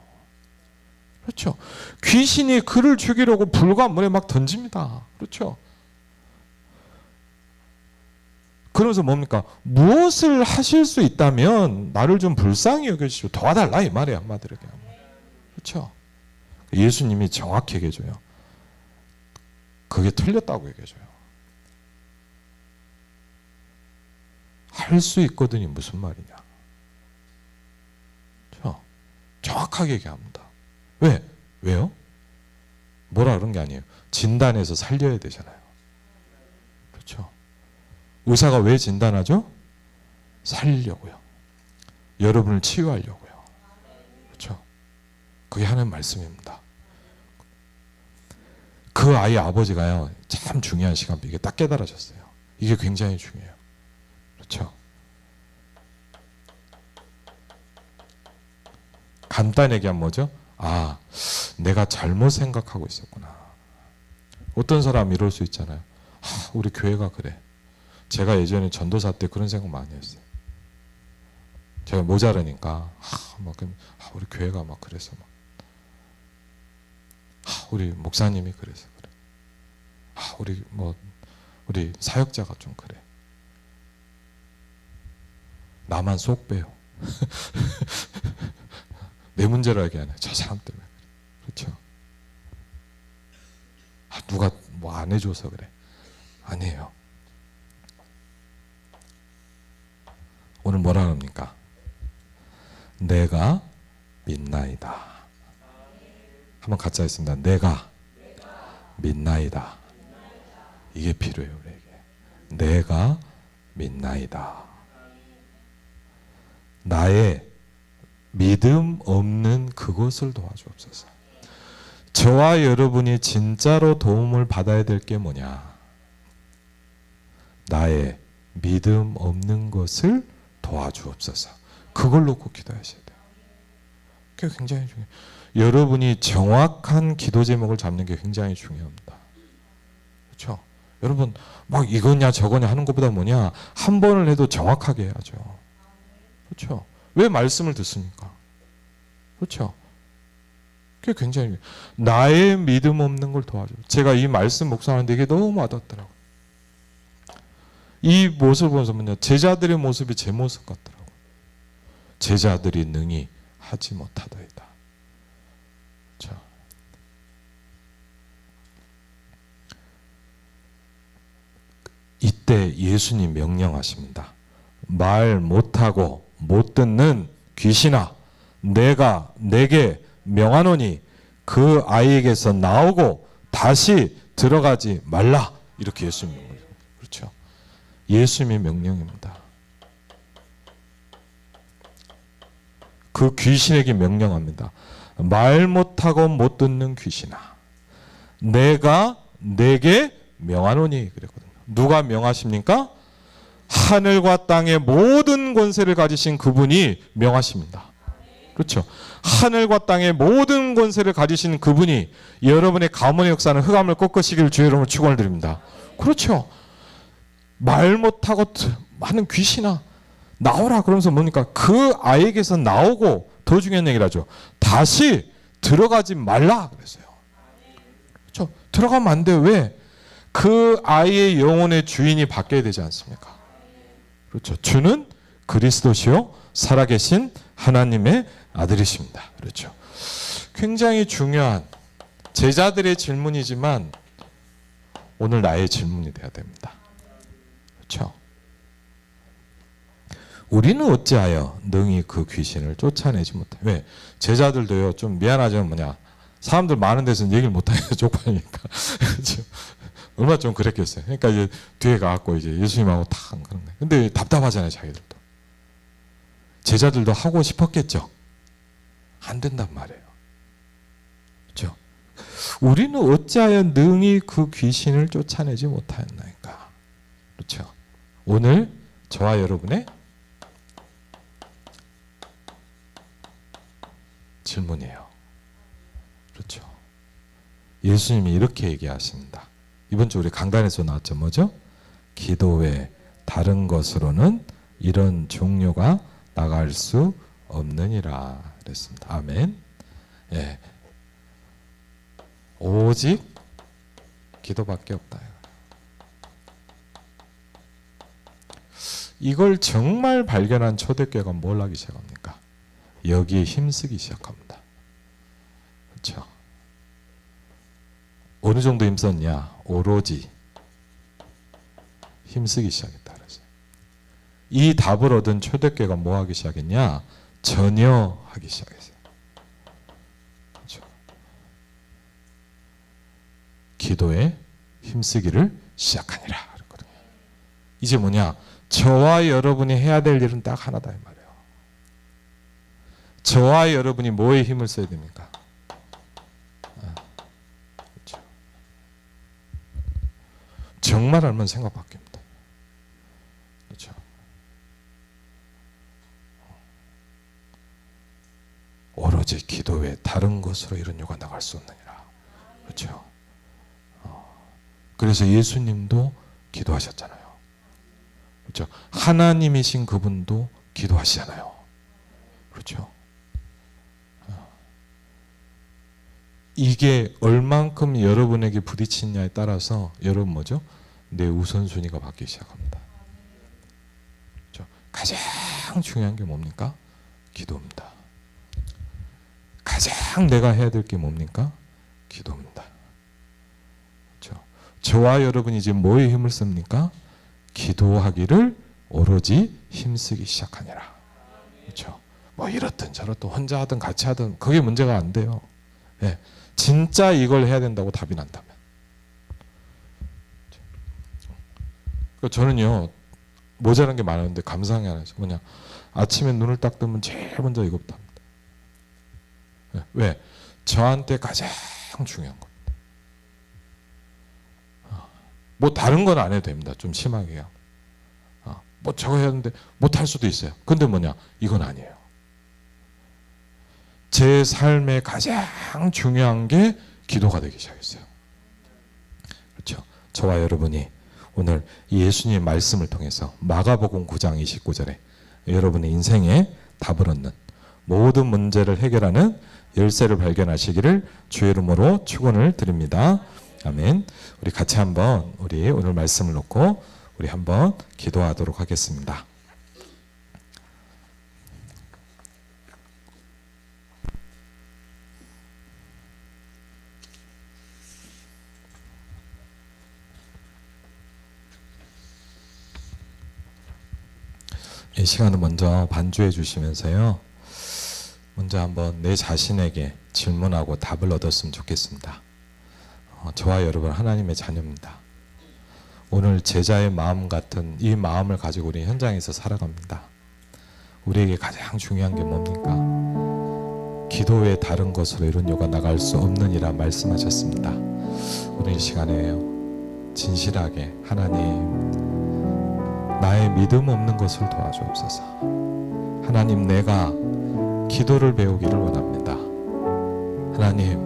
그렇죠. 귀신이 그를 죽이려고 불과 물에 막 던집니다. 그렇죠. 그러면서 뭡니까? 무엇을 하실 수 있다면 나를 좀 불쌍히 여겨주시오. 도와달라 이 말이에요. 한마디로. 그렇죠. 예수님이 정확히 얘기해줘요. 그게 틀렸다고 얘기해줘요. 할 수 있거든요. 무슨 말이냐. 그렇죠? 정확하게 얘기합니다. 왜? 왜요? 뭐라 그런 게 아니에요. 진단해서 살려야 되잖아요. 그렇죠. 의사가 왜 진단하죠? 살리려고요. 여러분을 치유하려고요. 그렇죠. 그게 하나님 말씀입니다. 그 아이 아버지가요, 참 중요한 시간 이게 딱 깨달아졌어요. 이게 굉장히 중요해요. 그렇죠. 간단히 얘기하면 뭐죠? 아, 내가 잘못 생각하고 있었구나. 어떤 사람 이럴 수 있잖아요. 우리 교회가 그래. 제가 예전에 전도사 때 그런 생각 많이 했어요. 제가 모자라니까 우리 교회가 막 그래서 막 우리 목사님이 그래서 그래. 우리 사역자가 좀 그래. 나만 속 빼요. 내 문제로 얘기 안 해. 저 사람 때문에. 그렇죠. 누가 뭐 안 해줘서 그래. 아니에요. 오늘 뭐라 합니까? 내가 믿나이다. 한번 같이 하겠습니다. 내가 믿나이다. 이게 필요해요, 우리에게. 내가 믿나이다. 나의 믿음 없는 그것을 도와주옵소서. 저와 여러분이 진짜로 도움을 받아야 될 게 뭐냐? 나의 믿음 없는 것을 도와주옵소서. 그걸 놓고 기도하셔야 돼요. 그게 굉장히 중요해요. 여러분이 정확한 기도 제목을 잡는 게 굉장히 중요합니다. 그렇죠? 여러분 막 이거냐 저거냐 하는 것보다 뭐냐, 한 번을 해도 정확하게 해야죠. 그렇죠? 왜 말씀을 듣습니까? 그렇죠? 그게 굉장히, 나의 믿음 없는 걸 도와줘. 제가 이 말씀 묵상하는데 이게 너무 와닿더라고요. 이 모습을 보면서 뭐냐, 제자들의 모습이 제 모습 같더라고요. 제자들이 능히 하지 못하더이다. 자, 이때 예수님 명령하십니다. 말 못하고 못 듣는 귀신아, 내가 내게 명하노니 그 아이에게서 나오고 다시 들어가지 말라. 이렇게 예수님 명령. 그렇죠? 예수님의 명령입니다. 그 귀신에게 명령합니다. 말 못하고 못 듣는 귀신아, 내가 내게 명하노니 그랬거든요. 누가 명하십니까? 하늘과 땅의 모든 권세를 가지신 그분이 명하십니다. 그렇죠? 하늘과 땅의 모든 권세를 가지신 그분이 여러분의 가문의 역사는 흑암을 꺾으시길 주의 이름으로 축원을 드립니다. 그렇죠? 말 못하고 하는 귀신아 나오라 그러면서 뭡니까? 그 아이에게서 나오고, 더 중요한 얘기를 하죠. 다시 들어가지 말라 그랬어요. 그렇죠? 들어가면 안 돼요. 왜? 그 아이의 영혼의 주인이 바뀌어야 되지 않습니까? 그렇죠? 주는 그리스도시요 살아계신 하나님의 아들이십니다. 그렇죠? 굉장히 중요한 제자들의 질문이지만 오늘 나의 질문이 돼야 됩니다. 그렇죠? 우리는 어찌하여 능히 그 귀신을 쫓아내지 못해? 왜? 제자들도요, 좀 미안하지만 뭐냐, 사람들 많은 데서는 얘기를 못하니까 쪽팔리니까. 그렇죠? 얼마나 좀 그랬겠어요. 그러니까 이제 뒤에 가갖고 이제 예수님하고 탁 그런 거예요. 근데 답답하잖아요, 자기들도. 제자들도 하고 싶었겠죠. 안 된단 말이에요. 그렇죠? 우리는 어찌하여 능히 그 귀신을 쫓아내지 못하였나이까? 그렇죠? 오늘 저와 여러분의 질문이에요. 그렇죠? 예수님이 이렇게 얘기하십니다. 이번 주 우리 강단에서 나왔죠. 뭐죠? 기도 외 다른 것으로는 이런 종료가 나갈 수 없느니라 그랬습니다. 아멘. 예. 오직 기도밖에 없다. 이걸 정말 발견한 초대교회가 뭘 하기 시작합니까? 여기에 힘쓰기 시작합니다. 그렇죠? 어느 정도 힘썼냐? 오로지 힘쓰기 시작했다 그랬어요. 이 답을 얻은 초대교회가 뭐 하기 시작했냐? 전혀 하기 시작했어요. 그렇죠? 기도에 힘쓰기를 시작하니라 그랬거든요. 이제 뭐냐? 저와 여러분이 해야 될 일은 딱 하나다 이 말이에요. 저와 여러분이 뭐에 힘을 써야 됩니까? 그렇죠. 정말 알면 생각 바뀝니다. 그렇죠. 오로지 기도 외에 다른 것으로 이런 요가 나갈 수 없느니라. 그렇죠. 그래서 예수님도 기도하셨잖아요. 그렇죠. 하나님이신 그분도 기도하시잖아요. 그렇죠. 이게 얼만큼 여러분에게 부딪히냐에 따라서 여러분 뭐죠? 내 우선순위가 바뀌기 시작합니다. 그렇죠? 가장 중요한 게 뭡니까? 기도입니다. 가장 내가 해야 될 게 뭡니까? 기도입니다. 그렇죠? 저와 여러분이 지금 뭐에 힘을 씁니까? 기도하기를 오로지 힘쓰기 시작하니라. 그렇죠? 뭐 이렇든 저렇든 혼자 하든 같이 하든 그게 문제가 안 돼요. 예, 진짜 이걸 해야 된다고 답이 난다면. 저는요 모자란 게 많았는데 감사한 게 하나 있어요. 뭐냐, 아침에 눈을 딱 뜨면 제일 먼저 이것부터 합니다. 예, 왜? 저한테 가장 중요한 겁니다. 뭐 다른 건 안 해도 됩니다. 좀 심하게요. 뭐 저거 해야 하는데 못할 수도 있어요. 근데 뭐냐, 이건 아니에요. 제 삶에 가장 중요한 게 기도가 되기 시작했어요. 그렇죠? 저와 여러분이 오늘 예수님의 말씀을 통해서 마가복음 9장 29절에 여러분의 인생에 답을 얻는 모든 문제를 해결하는 열쇠를 발견하시기를 주의 이름으로 축원을 드립니다. 아멘. 우리 같이 한번 우리 오늘 말씀을 놓고 우리 한번 기도하도록 하겠습니다. 이 시간은 먼저 반주해 주시면서요, 먼저 한번 내 자신에게 질문하고 답을 얻었으면 좋겠습니다. 저와 여러분 하나님의 자녀입니다. 오늘 제자의 마음 같은 이 마음을 가지고 우리 현장에서 살아갑니다. 우리에게 가장 중요한 게 뭡니까? 기도 외에 다른 것으로 이룬 요가 나갈 수 없느니라 말씀하셨습니다. 오늘 이 시간에요, 진실하게 하나님, 나의 믿음 없는 것을 도와주옵소서. 하나님, 내가 기도를 배우기를 원합니다. 하나님,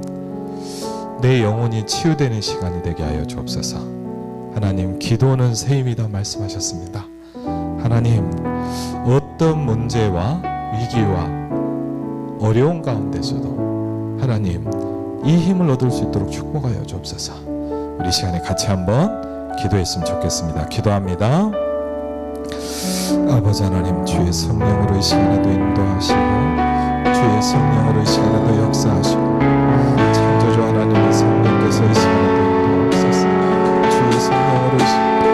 내 영혼이 치유되는 시간이 되게 하여 주옵소서. 하나님, 기도는 새 힘이다 말씀하셨습니다. 하나님, 어떤 문제와 위기와 어려운 가운데서도 하나님, 이 힘을 얻을 수 있도록 축복하여 주옵소서. 우리 시간에 같이 한번 기도했으면 좋겠습니다. 기도합니다. 아버지 하나님, 주의 성령으로 이 시간에도 인도하시고 주의 성령으로 이 시간에도 역사하시고 창조주 하나님의 성령께서 이 시간에도 인도하옵소서. 주의 성령으로 이 시간에도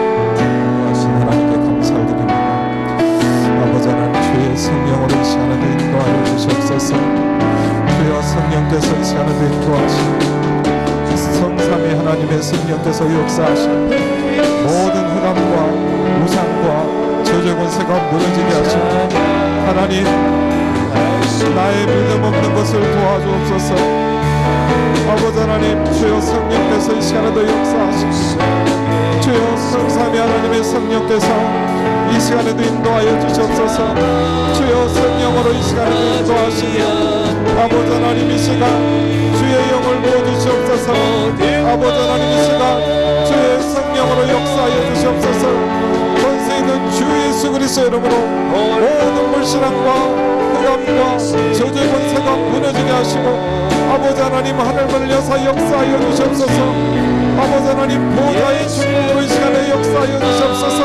인도하신 하나님께 감사를 드립니다. 아버지 하나님, 주의 성령으로 이 시간에도 인도하여 주시옵소서. 주여 성령께서 이 시간에도 인도하시고 성삼위 하나님의 성령께서 역사하시고 모든 흑암과 우상과 저주 권세가 무너지게 하시고 하나님, 나의 믿음 없는 것을 도와주옵소서. 아버지 하나님, 주여 성령께서 이 시간에도 역사하시고 주여 성삼위 하나님의 성령께서 이 시간에도 인도하여 주시옵소서. 주여 성령으로 이 시간에도 인도하시고 아버지 하나님, 이 시간 주의 영을 부어주시옵소서. 아버지 하나님, 이 시간 주의 성령으로 역사하여 주시옵소서. 권세 있는 주 예수 그리스도 이름으로 모든 불신앙과 흑암과 저주의 권세가 무너지게 하시고 아버지 하나님, 하늘문을 여사 역사하여 주시옵소서. 아버지 하나님, 보좌의 주님으로 이 시간에 역사하여 주시옵소서.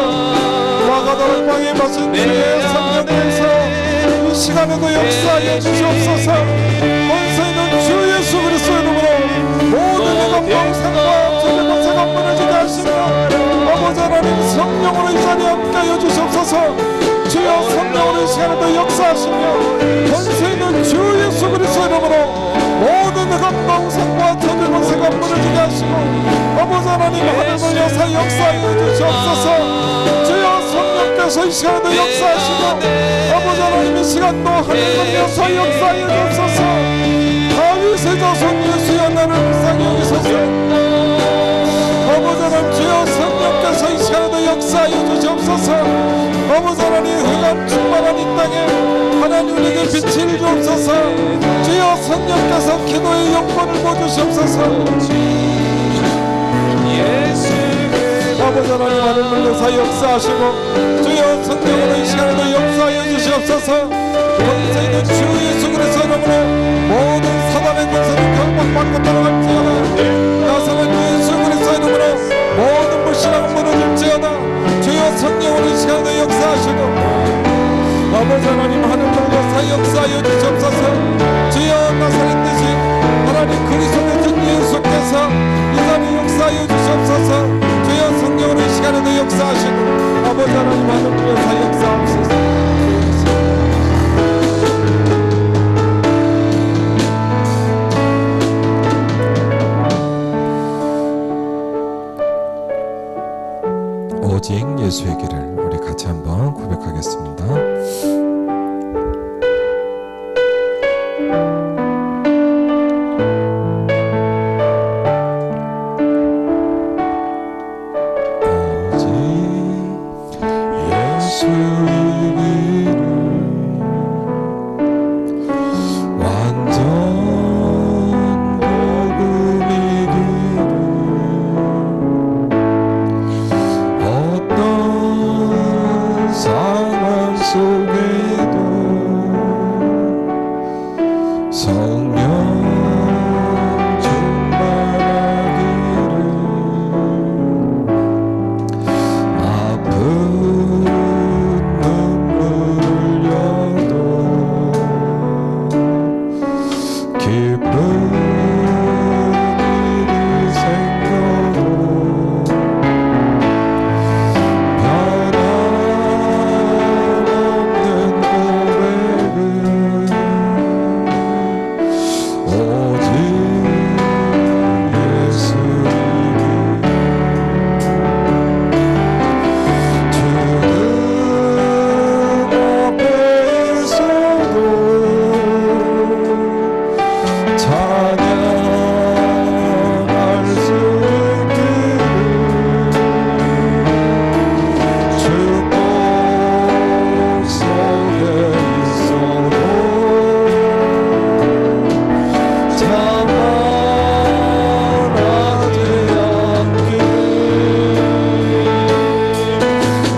마가다락방에 마신 주의 성령께서 이 시간에도 역사하여 주시옵소서. 권세 있는 주 예수 그리스도 이름으로 모든 흑암과 우상과 저주의 권세가 무너지게 하시며 아버지 하나님, 성령으로 이 자리에 함께하여 주시옵소서. 주여 성령으로 이 시간에도 역사하시며 권세 있는 주 예수 그리스도 이름으로 모든 흑암과 우상과 저주의 권세가 무너지게 하시고 아버지 하나님, 하늘을 여사 역사하여 주시옵소서. 주여 성령께서 이 시간에도 역사하시고 아버지 하나님, 이 시간도 하늘을 여사 역사하여 주옵소서. 다윗의 자손 예수여 나를 불쌍히 여기소서. 아버지 하나님, 주여 성령께서 이 시간에도 역사하여 주시옵소서. 아버지 하나님, 흑암 충만한 이 땅에 하나님 우리에게 빛을 주옵소서. 주여 성령께서 기도의 영광을 부어주시옵소서. 아버지 하나님, 하늘을 여사 역사하시고 주여 성령으로 이 시간에도 역사하여 주시옵소서. 권세 있는 주 예수 그리스도 이름으로 모든 사단의 권세를 경박받고 들어갈지어다. 나사렛 예수 그리스도 이름으로 모든 불신앙은 무너질지어다. 주여 성령으로 이 시간에도 역사하시고 아버지 하나님, 하늘을 여사 역사하여 주시옵소서. 주여 나사렛 대신 하나님 그리스도 된 예수께서 이 자리에 역사하여 주시옵소서. 성령 충만하기를 아픈 눈물을 흘려도 기쁜 일이 생겨도 변함없는 고백은 오직 예수이기 주는 앞에 있어도 찬양할 수 있기를 축복 속에 있어도 자만하지 않기를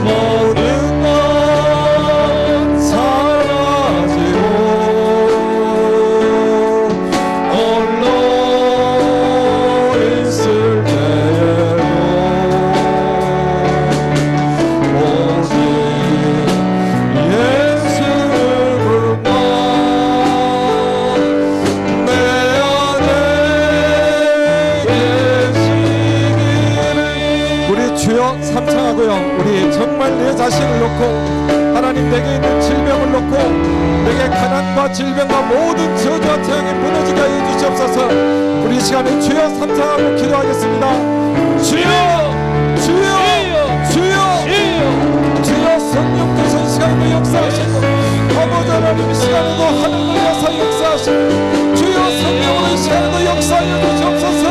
모든 것 사라지고 홀로 있을 때에도 오직 예수님만 내 안에 계시기를. 우리 주여 삼창하고요. 우리 정말 내 자신을 놓고 하나님 내게 있는 질병을 놓고 내게 가난과 질병과 모든 저주와 재앙이 무너지게 하여 주시옵소서. 우리 이 시간에 주여 삼창하고 기도하겠습니다. 주여 주여 주여 주여 성령께서 이 시간에도 역사하시고 아버지 하나님 이 시간에도 하늘을 여사 역사하시고 주여 성령으로 이 시간에도 역사하여 주시옵소서.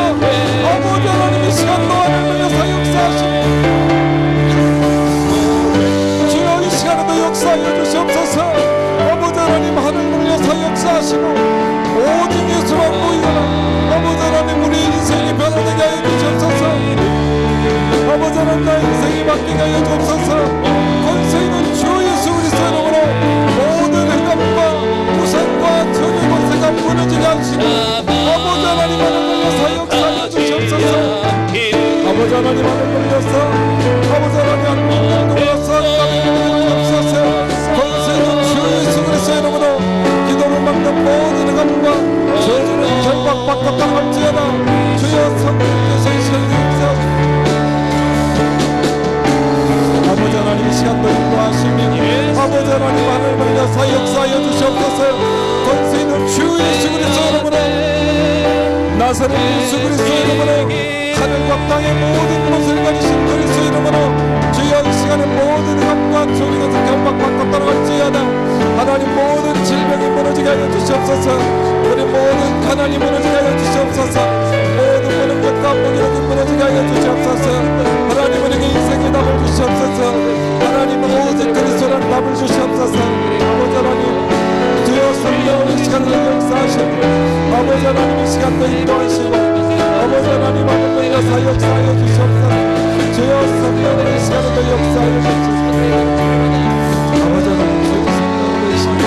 아버지 하나님 이 시간도 하늘을 여사 역사하시고 주여 이 시간에도 역사하여 주시옵소서. 아버지 하나님 하늘을 여사 역사하시고 오직 예수만 보이거나 아버지 하나님 우리 인생이 변화되게 하여 주시옵소서. 아버지 하나님 나의 인생이 바뀌게 하여 주옵소서. 권세 있는 주 예수 그리스도의 이름으로 모든 행함과 부상과 전의 권세가 무너지게 하시고 아버지 하나님 하늘을 여사 역사하여 주시옵소서. 아버지 하나님 하늘을 여사 아버지 하나님 하늘을 여사 주옵소서. 권세 있는 주 예수 그리스도의 이름으로 기도를 막는 모든 행함과 저주는 결박받고 당할지어다. 주여 성령께서 이 시간에 역사하시고 아버지 하나님 이 시간도 인도하시며 아버지 하나님 하늘을 여사 역사하여 주시옵소서. 권세 있는 주 예수 그리스도의 이름으로 나사렛 예수 그리스도의 이름으로 하늘과 땅의 모든 것을 가지신 그리스도의 이름으로 주여 이 시간에 모든 함과 종이 것을 결박받고 떠나갈지어다. 하나님 모든 질병이 무너지게 하여 주시옵소서. 우리 모든 가난이 무너지게 하여 주시옵소서. 모든 것과 무기력이 무너지게 하여 주시옵소서. 하나님 우리에게 인생의 답을 주시옵소서. 하나님 오직 그리스도라는 답을 주시옵소서. 아버지 하나님 주여 성령으로 이 시간을 역사하시고 아버지 하나님 이 시간도 인도하시고 아버지 하나님 하늘을 여사 역사하여 주시옵소서. 주여 성령으로 이 시간에도 역사하여 주시옵소서. 아버지 하나님 주여 성령으로 이 시간에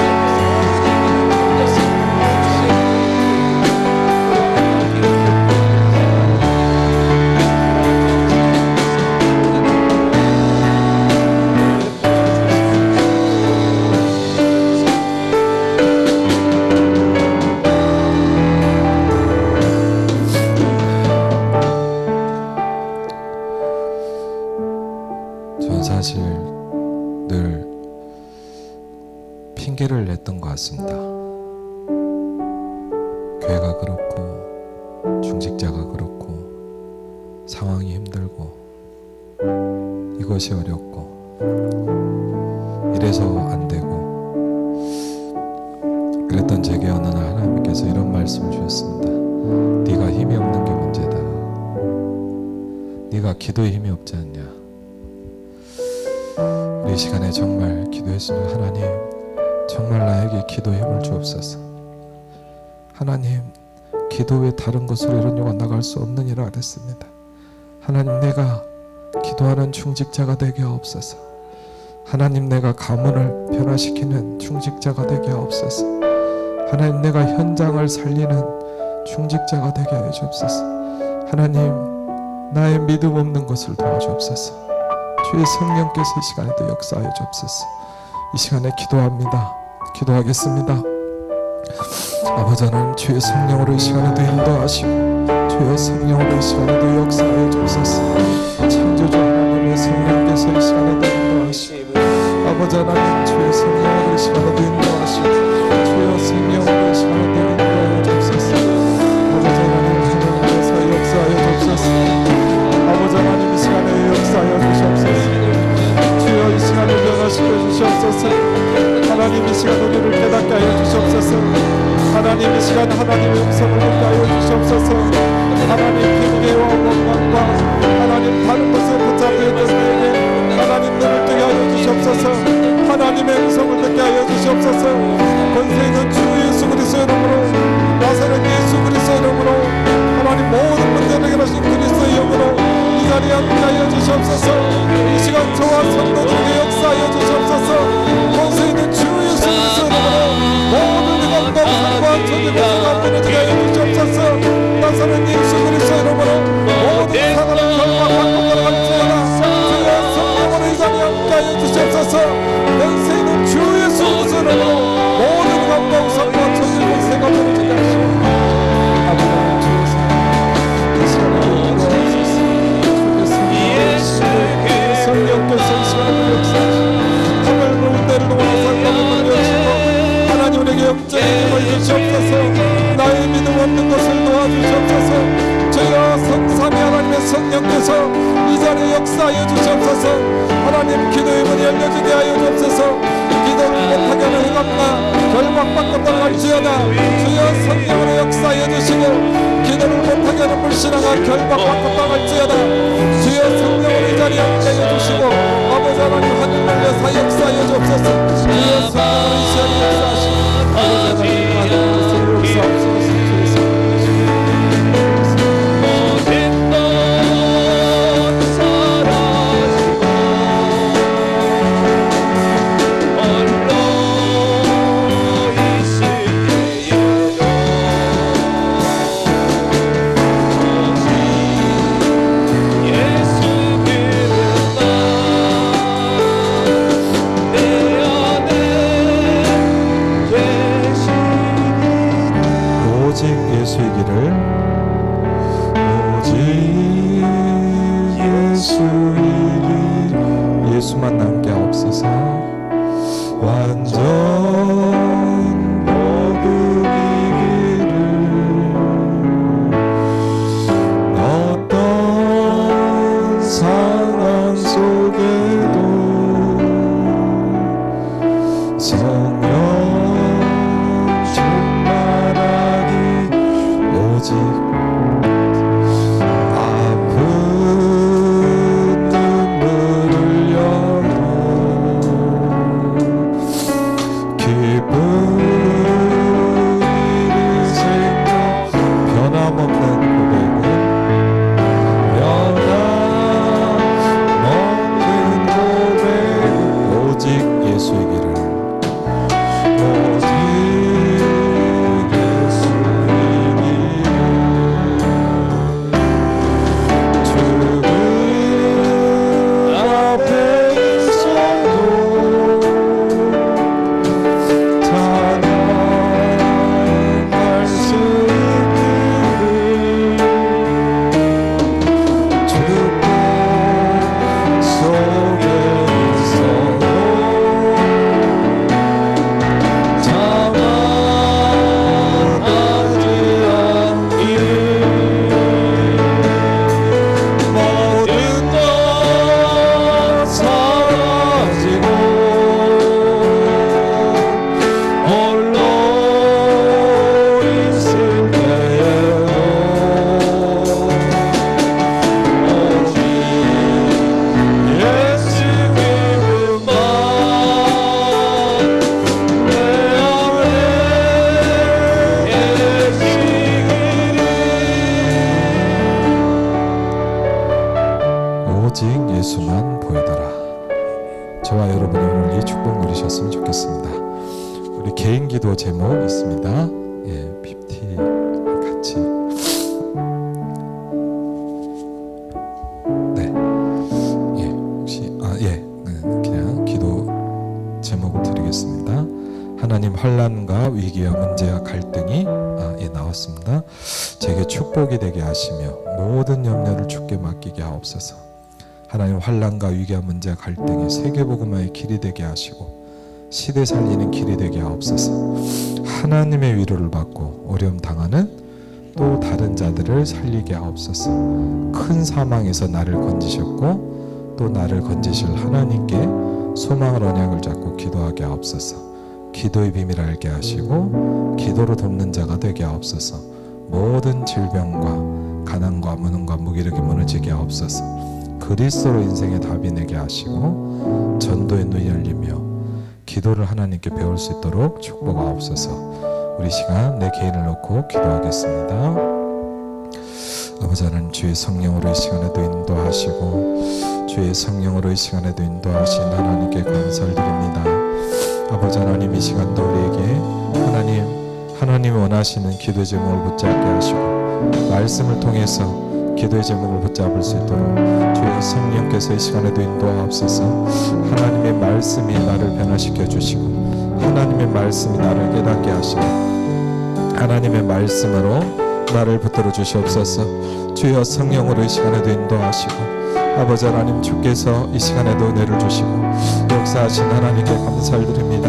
사실 늘 핑계를 냈던 것 같습니다. 교회가 그렇고 중직자가 그렇고 상황이 힘들고 이것이 어렵고 이래서 안 되고 그랬던 제게 어느 날 하나님께서 이런 말씀을 주셨습니다. 네가 힘이 없는 게 문제다. 네가 기도에 힘이 없지 않냐. 이 시간에 정말 기도했으면 하나님 정말 나에게 기도의 힘을 주옵소서. 하나님 기도 외 다른 것으로 이런 영혼 나갈 수 없느니라 그랬습니다. 하나님 내가 기도하는 중직자가 되게 하옵소서. 하나님 내가 가문을 변화시키는 중직자가 되게 하옵소서. 하나님, 내가 현장을 살리는 중직자가 되게 하여 주옵소서. 하나님, 나의 믿음 없는 것을 도와주옵소서. 주의 성령께서 이 시간에도 역사하여 주옵소서. 이 시간에 기도하겠습니다. 아버지 하나님, 주의 성령으로 이 시간에도 인도하시고 주의 성령으로 이 시간에도 역사하여 주옵소서. 창조주 하나님의 성령께서 이 시간에도 인도하시고 아버지 하나님, 주의 성령으로 이 시간에도 인도하시고 주의 성령으로 이 시간에도 인도하여 주옵소서. 아버지 하나님, 하나님께서 역사하여 주옵소서. 아버지 하나님, 이 시간에 역사하여 주시옵소서. 주여, 이 시간을 변화시켜 주시옵소서. 하나님, 이 시간 우리를 깨닫게 하여 주시옵소서. 하나님, 이 시간 하나님의 음성을 듣게 하여 주시옵소서. 하나님, 핑계와 원망과 하나님 다른 것에 붙잡혀 있던 내게 하나님 눈을 뜨게 하여 주시옵소서. 하나님의 음성을 듣게 하여 주시옵소서. 권세 있는 주 예수 그리스도 이름으로, 나사렛 예수 그리스도 이름으로, 하나님 모든 문제를 해결하신 그리스도의 이름으로 이 자리에 함께 하여 주시옵소서. 이 시간 저와 성도들에게 역사하여 주시옵소서. 권세 있는 주 예수 그리스도 이름으로 모든 이감과 상과 천지가 무너지게 하여 주시옵소서. 나사렛 예수 그리스도 이름으로 모든 사단의 결과 바꾸고 갈지어다. 주의 성령으로 이 자리에 함께 하여 주시옵소서. 권세 있는 주 예수 그리스도 이름으로 모든 이감과 상과 천지가 세가 무너지게 하시옵소서. 아버지, 주의 성령 이 시간에 성령께서 이 시간을 역사하시고 하늘 놓은 데를 놓아서 땅을 돌려주시고 하나님, 우리에게 영적인 힘을 주시옵소서. 나의 믿음 없는 것을 도와주시옵소서. 주여, 성삼위 하나님의 성령께서 이 자리에 역사하여 주시옵소서. 하나님, 기도의 문이 열려지게 하여 주옵소서. 기도를 못하게 하는 행함과 결박받고 떠날지어다. 주여, 성령으로 역사하여 주시고 기도를 못하게 하는 불신앙과 결박받고 떠날지어다. 주여, 성령으로 이 자리에 함께하여 주시고 아버지 하나님, 하늘 날려서 역사하여 주옵소서. 주여, 성령으로 이 시간에 역사하시고 아버지 하나님, 하늘에서 역사하옵소서. 예수만 남게 하옵소서. 완전 모든 길을 어떤 상황 속에도 성령 충만하기 오직 있습니다. 예, PPT 같이. 네, 예, 혹시 그냥 기도 제목을 드리겠습니다. 하나님, 환난과 위기와 문제와 갈등이 나왔습니다. 제게 축복이 되게 하시며 모든 염려를 주께 맡기게 하옵소서. 하나님, 환난과 위기와 문제와 갈등이 세계복음화의 길이 되게 하시고 시대 살리는 길이 되게 하옵소서. 하나님의 위로를 받고 어려움 당하는 또 다른 자들을 살리게 하옵소서. 큰 사망에서 나를 건지셨고 또 나를 건지실 하나님께 소망을 언약을 잡고 기도하게 하옵소서. 기도의 비밀을 알게 하시고 기도로 돕는 자가 되게 하옵소서. 모든 질병과 가난과 무능과 무기력이 무너지게 하옵소서. 그리스도로 인생의 답이 내게 하시고 전도의 눈이 열리며 기도를 하나님께 배울 수 있도록 축복하옵소서. 우리 시간 내 개인을 놓고 기도하겠습니다. 아버지 하나님, 주의 성령으로 이 시간에도 인도하시고 주의 성령으로 이 시간에도 인도하신 하나님께 감사를 드립니다. 아버지 하나님, 이 시간도 우리에게 하나님이 원하시는 기도의 제목을 붙잡게 하시고 말씀을 통해서 기도의 제목을 붙잡을 수 있도록 주의 성령께서 이 시간에도 인도하옵소서. 하나님의 말씀이 나를 변화시켜 주시고 하나님의 말씀이 나를 깨닫게 하시고 하나님의 말씀으로 나를 붙들어 주시옵소서. 주여 성령으로 이 시간에도 인도하시고 아버지 하나님, 주께서 이 시간에도 은혜를 주시고 역사하신 하나님께 감사를 드립니다.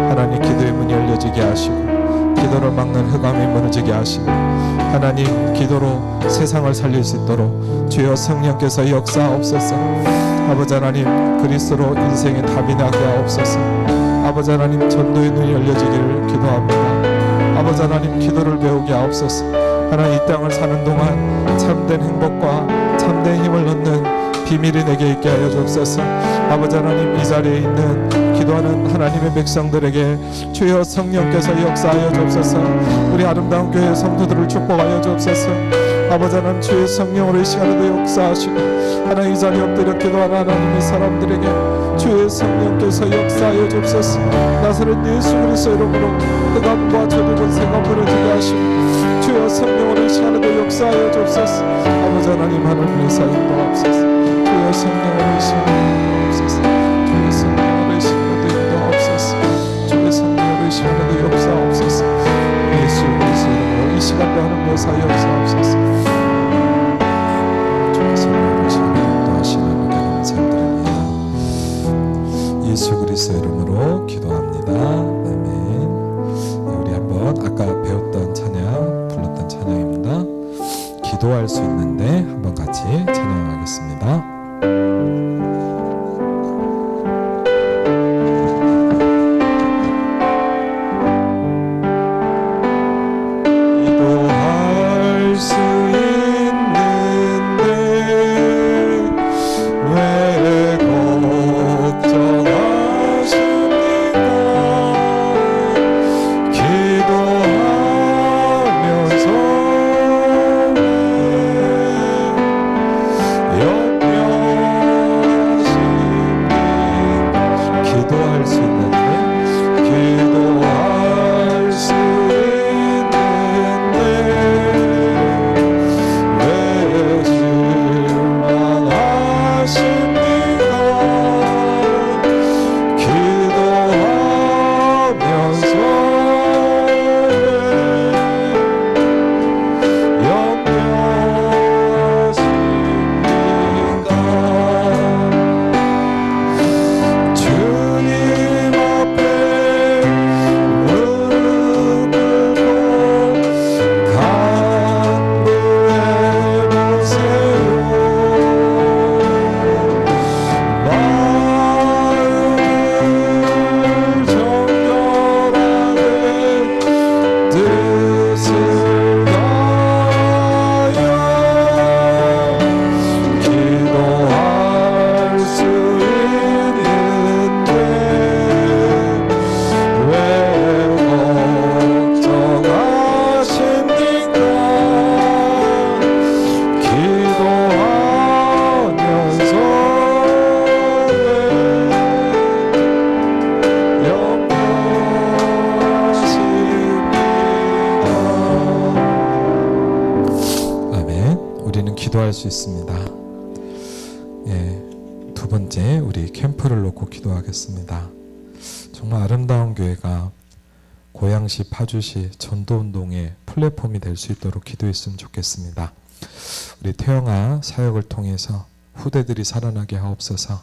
하나님, 기도의 문이 열려지게 하시고 기도를 막는 흑암이 무너지게 하시고 하나님, 기도로 세상을 살릴 수 있도록 주여 성령께서 역사하옵소서. 아버지 하나님, 그리스도로 인생의 답이 나게 하옵소서. 아버지 하나님, 전도의 눈이 열려지기를 기도합니다. 아버지 하나님, 기도를 배우게 하옵소서. 하나님, 이 땅을 사는 동안 참된 행복과 참된 힘을 얻는 비밀이 내게 있게 하여 주옵소서. 아버지 하나님, 이 자리에 있는 기도하는 하나님의 백성들에게 주여 성령께서 역사하여 주옵소서. 우리 아름다운 교회 성도들을 축복하여 주옵소서. 아버지 하나님, 주의 성령으로 이 시간에도 역사하시고 하나님, 이 자리에 엎드려 기도하는 하나님의 사람들에게 주의 성령께서 역사하여 주옵소서. 나사렛 예수 그리스도 이름으로 흑암과 저주는 새가 무너지게 하시고 주여 성령으로 이 시간에도 역사하여 주옵소서. 아버지 하나님, 하나님의 사인도 없소서. 주여 성령으로 이 시간에도 없소서. 주의 성령으로 이 시간에도 인도하옵소서. 주의 성령으로 이 시간에도 역사하옵소서. 예수 그리스도 이름으로 이 시간도 하는 묘사 역사하옵소서. 주의 성령으로 이 시간에 인도하시는 감사드립니다. 예수 그리스도 이름으로 기도합니다. 아멘. 우리 한번 아까 배웠던 찬양, 불렀던 찬양입니다. 기도할 수 있는데 한번 같이 찬양하겠습니다. 기도할 수 있습니다. 예, 두 번째 우리 캠프를 놓고 기도하겠습니다. 정말 아름다운 교회가 고양시, 파주시 전도운동의 플랫폼이 될 수 있도록 기도했으면 좋겠습니다. 우리 태영아 사역을 통해서 후대들이 살아나게 하옵소서.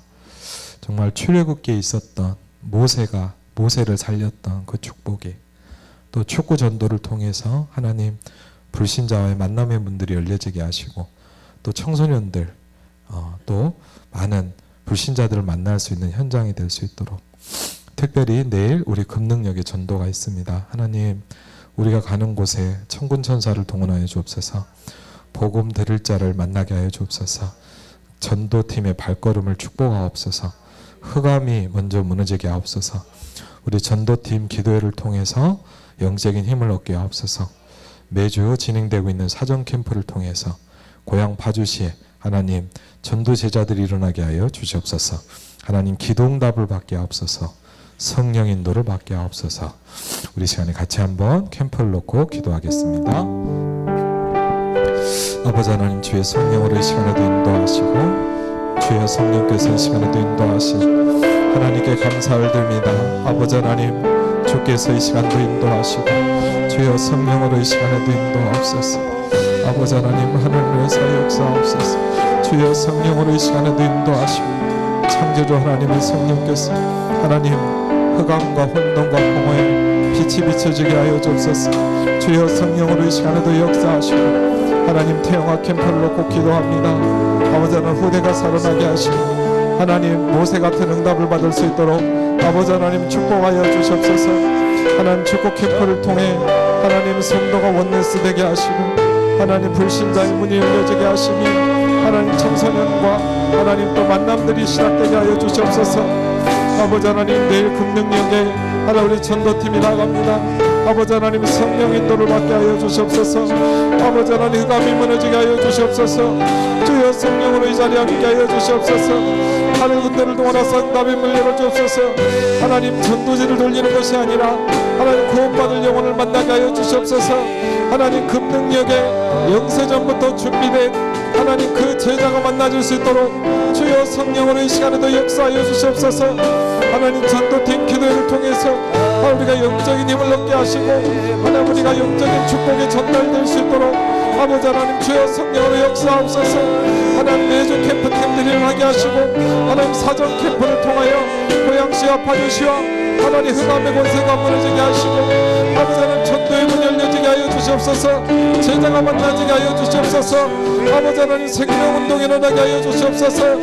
정말 출애굽기에 있었던 모세를 살렸던 그 축복이 또 축구 전도를 통해서 하나님 불신자와의 만남의 문들이 열려지게 하시고 또 청소년들 또 많은 불신자들을 만날 수 있는 현장이 될 수 있도록 특별히 내일 우리 금능역에 전도가 있습니다. 하나님 우리가 가는 곳에 천군 천사를 동원하여 주옵소서. 복음 들을 자를 만나게 하여 주옵소서. 전도팀의 발걸음을 축복하옵소서. 흑암이 먼저 무너지게 하옵소서. 우리 전도팀 기도회를 통해서 영적인 힘을 얻게 하옵소서. 매주 진행되고 있는 사전 캠프를 통해서 고향 파주시에 하나님 전도 제자들이 일어나게 하여 주시옵소서. 하나님 기도응답을 받게 하옵소서. 성령 인도를 받게 하옵소서. 우리 시간에 같이 한번 캠프를 놓고 기도하겠습니다. 아버지 하나님 주의 성령으로 이 시간에도 인도하시고 주의 성령께서 이 시간에도 인도하시고 하나님께 감사를 드립니다. 아버지 하나님 주께서 이 시간도 인도하시고 주여 성령으로 이 시간에도 인도하옵소서. 아버지 하나님 하늘에서 역사하옵소서. 주여 성령으로 이 시간에도 인도하시고 창조주 하나님의 성령께서 하나님 흑암과 혼돈과 공허에 빛이 비춰지게 하여 주옵소서. 주여 성령으로 이 시간에도 역사하시고 하나님 태영아 캠프를 놓고 기도합니다. 아버지 하나님 후대가 살아나게 하시고 하나님 모세 같은 응답을 받을 수 있도록 아버지 하나님 축복하여 주시옵소서. 하나님 축복 캠프를 통해 하나님 성도가 원네스 되게 하시고 하나님 불신자의 문이 열려지게 하시니 하나님 청소년과 하나님 또 만남들이 시작되게 하여 주시옵소서. 아버지 하나님 내일 금능역에 하나 우리 전도팀이 나갑니다. 아버지 하나님 성령 인도를 받게 하여 주시옵소서. 아버지 하나님 흑암이 무너지게 하여 주시옵소서. 주여 성령으로 이 자리에 함께 하여 주시옵소서. 하늘 군대를 동원하사 응답의 문을 열어주옵소서. 하나님 전도지를 돌리는 것이 아니라 하나님 구원받을 영혼을 만나게 하여 주시옵소서. 하나님 금능력에 영세전부터 준비된 하나님 그 제자가 만나줄 수 있도록 주여 성령으로 이 시간에도 역사하여 주시옵소서. 하나님 전도팀 기도회를 통해서 우리가 영적인 힘을 얻게 하시고 하나님 우리가 영적인 축복에 전달될 수 있도록 아버지 하나님 주여 성령으로 역사하옵소서. 하나님 매주 캠프팀들이 일어나게 하시고 하나님 사전 캠프를 통하여 고양시와 파주시와 하나님 흑암의 권세가 무너지게 하시고 아버지 하나님 전도의 문 열려지게 하여 주시옵소서. 제자가 만나지게 하여 주시옵소서. 아버지 하나님 생명운동에 일어나게 하여 주시옵소서.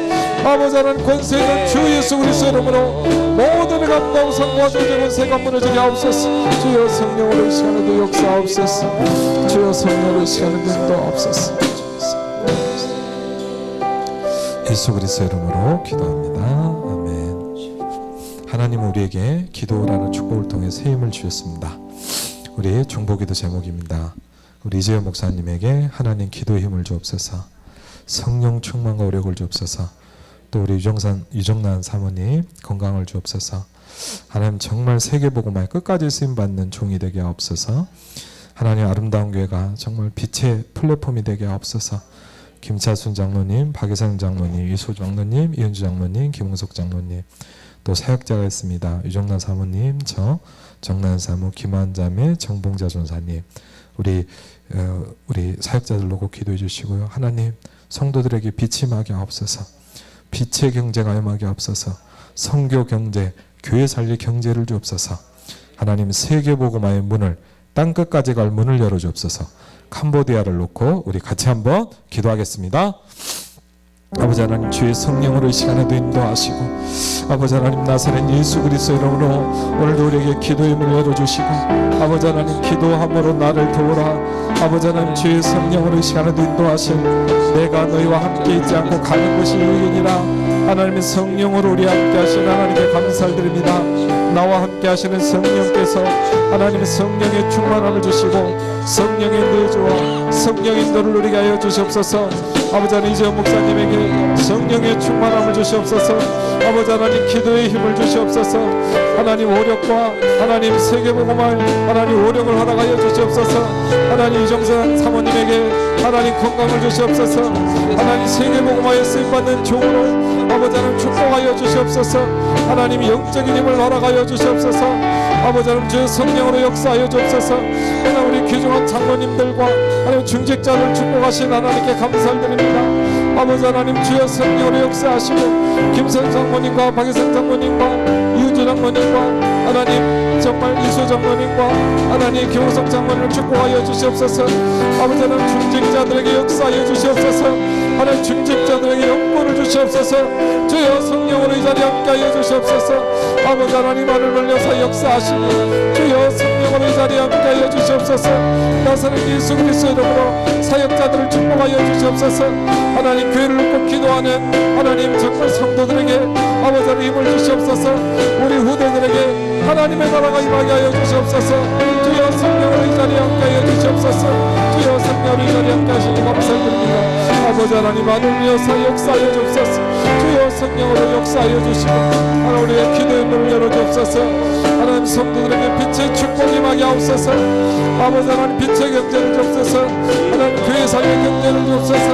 아버지 하나님 권세 있는 주 예수 그리스도 이름으로 모든 감동성과 주의 권세가 무너지게 하옵소서. 주여 성령으로 이 시간에도 역사하옵소서. 주여 성령으로 이 시간에도 인도하옵소서. 예수 그리스도 이름으로 기도합니다. 아멘. 하나님은 우리에게 기도라는 축복을 통해 새 힘을 주셨습니다. 우리 중보기도 제목입니다. 우리 이재현 목사님에게 하나님 기도의 힘을 주옵소서. 성령 충만과 오력을 주옵소서. 또 우리 유정란 사모님 건강을 주옵소서. 하나님 정말 세계복음화에 끝까지 쓰임받는 종이 되게 하옵소서. 하나님 아름다운 교회가 정말 빛의 플랫폼이 되게 하옵소서. 김차순 장로님, 박예상 장로님, 이소 장로님, 이은주 장로님, 김웅석 장로님 또 사역자가 있습니다. 유정란 사모님, 저 정란 사모, 김한자매, 정봉자 전사님 우리 사역자들 놓고 기도해 주시고요. 하나님 성도들에게 빛이 임하게 하옵소서. 빛의 경제가 임하게 하옵소서. 선교 경제, 교회 살릴 경제를 주옵소서. 하나님 세계복음화의 문을 땅끝까지 갈 문을 열어주옵소서. 캄보디아를 놓고 우리 같이 한번 기도하겠습니다. 아버지 하나님 주의 성령으로 이 시간에도 인도하시고 아버지 하나님 나사렛 예수 그리스도 이름으로 오늘도 우리에게 기도의 문을 열어주시고 아버지 하나님 기도함으로 나를 도우라. 아버지 하나님 주의 성령으로 이 시간에도 인도하신 내가 너희와 함께 있지 않고 가는 것이 유익이니라. 하나님의 성령으로 우리 함께 하신 하나님께 감사를 드립니다. 나와 함께 하시는 성령께서 하나님의 성령의 충만함을 주시고 성령의 내주와 성령의 인도를 누리게 하여 주시옵소서. 아버지 하나님 이재원 목사님에게 성령의 충만함을 주시옵소서. 아버지 하나님 기도의 힘을 주시옵소서. 하나님 오력과 하나님 세계복음을 하나님 오력을 허락하여 주시옵소서. 하나님 이정선 사모님에게 하나님 건강을 주시옵소서. 하나님 세계복음화에 쓰임받는 종으로 아버지 하나님 축복하여 주시옵소서. 하나님 영적인 힘을 허락하여 주시옵소서. 아버지 하나님 주의 성령으로 역사하여 주옵소서. 하나님 우리 귀중한 장로님들과 하나님 중직자를 축복하신 하나님께 감사를 드립니다. 아버지 하나님 주의 성령으로 역사하시고 김선 장모님과 박혜선 장모님과 이우주 장모님과 하나님 정말 이수 장모님과 하나님 김호석 장모님을 축복하여 주시옵소서. 아버지 하나님 중직자들에게 역사하여 주시옵소서. 하나님 중직자들에게 영권을 주시옵소서. 주여 성령으로 이 자리에 함께하여 주시옵소서. 아버지 하나님 하늘 벌려서 역사하시니 주여 성령으로 이 자리에 함께하여 주시옵소서. 나사렛 예수 그리스도 이름으로 사역자들을 축복하여 주시옵소서. 하나님 교회를 놓고 기도하는 하나님 정말 성도들에게 아버지 하나님 힘을 주시옵소서. 우리 후대들에게 하나님의 나라가 임하게 하여 주시옵소서. 주여 성령으로 이 자리에 함께하여 주시옵소서. 주여 성령으로 이 자리에 함께하시니 감사드립니다. 아버지 하나님 하늘 위에서 역사하여 주옵소서. 주여 성령으로 역사하여 주시고 하나님 우리의 기도의 문을 열어주옵소서. 하나님 성도들에게 빛의 축복이 임하게 하옵소서. 아버지 하나님 빛의 경제를 주옵소서. 하나님 교회 살릴 경제를 주옵소서.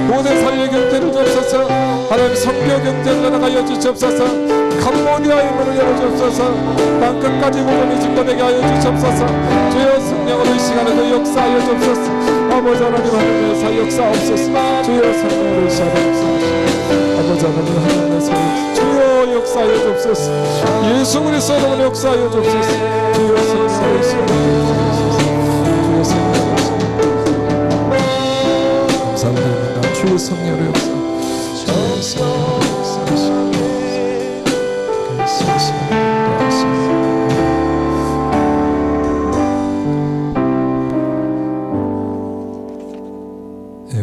모대 살릴 경제를 주옵소서. 하나님 성교 경제를 열어가여 주시옵소서. 캄보디아의 문을 열어주옵소서. 땅끝까지 복음이 증거되게 하여 주시옵소서. 주여 성령으로 이 시간에도 역사하여 주옵소서. 아버지 하나님 하늘에서 역사옵소서. 주여 성령으로 이 시간에 역사하시옵소서. 아버지 하나님 하늘에서 주여 역사하여 주옵소서. 예수 그리스도 이름으로 역사하여 주옵소서. 주여 성령으로 이 시간에 역사하옵소서. 주여 성령으로 이 시간에 감사드립니다. 주여 성령으로 역사. 주여 성령으로 역사하시옵소서.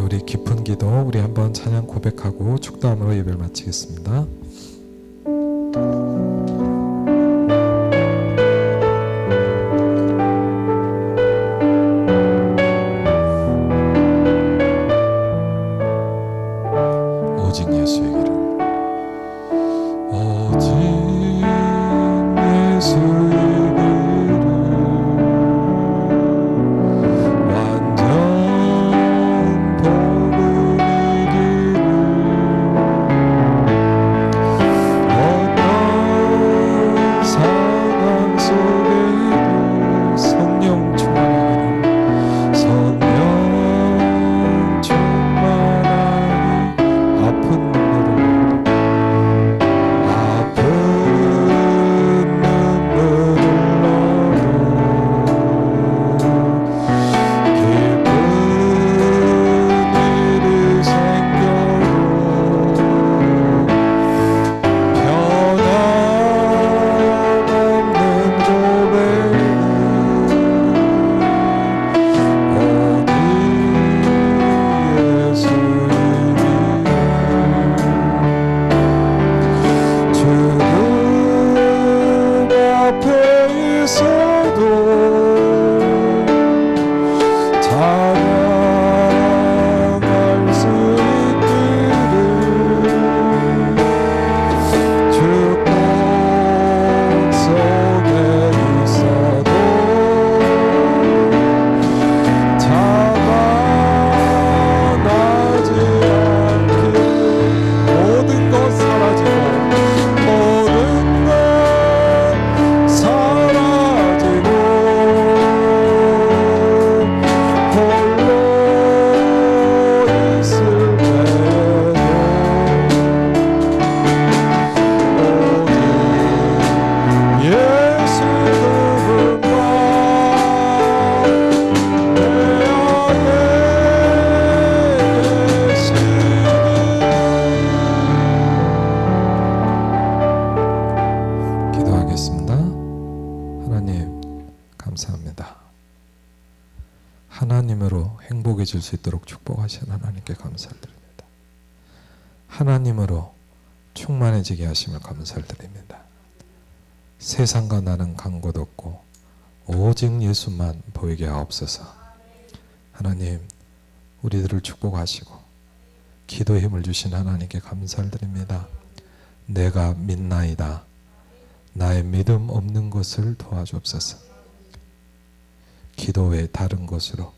우리 깊은 기도 우리 한번 찬양 고백하고 축도함으로 예배를 마치겠습니다. 오직 예수의 기름 오직 예수의 하나님으로 행복해질 수 있도록 축복하신 하나님께 감사를 드립니다. 하나님으로 충만해지게 하심을 감사를 드립니다. 세상과 나는 간 곳 없고 오직 예수만 보이게 하옵소서. 하나님, 우리들을 축복하시고 기도의 힘을 주신 하나님께 감사를 드립니다. 내가 믿나이다. 나의 믿음 없는 것을 도와주옵소서. 기도 외에 다른 것으로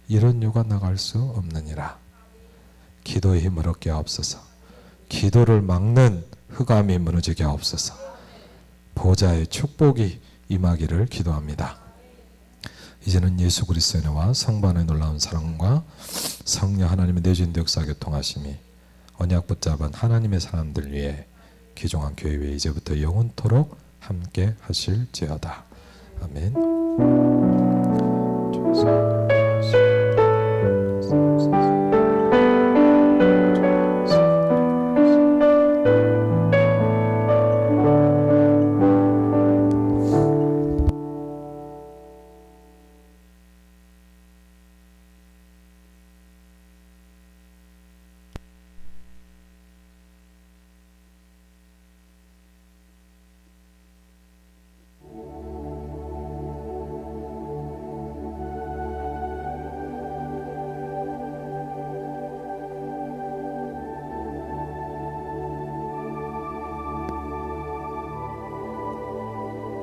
이런 요가 나갈 수 없느니라. 기도의 힘을 얻게 하옵소서. 기도를 막는 흑암이 무너지게 하옵소서. 보좌의 축복이 임하기를 기도합니다. 이제는 예수 그리스도의 은혜와 성부 하나님의 놀라운 사랑과 성령 하나님의 내주인 역사 교통하심이 언약 붙잡은 하나님의 사람들 위해 귀중한 교회 위에 이제부터 영원토록 함께 하실지어다. 아멘.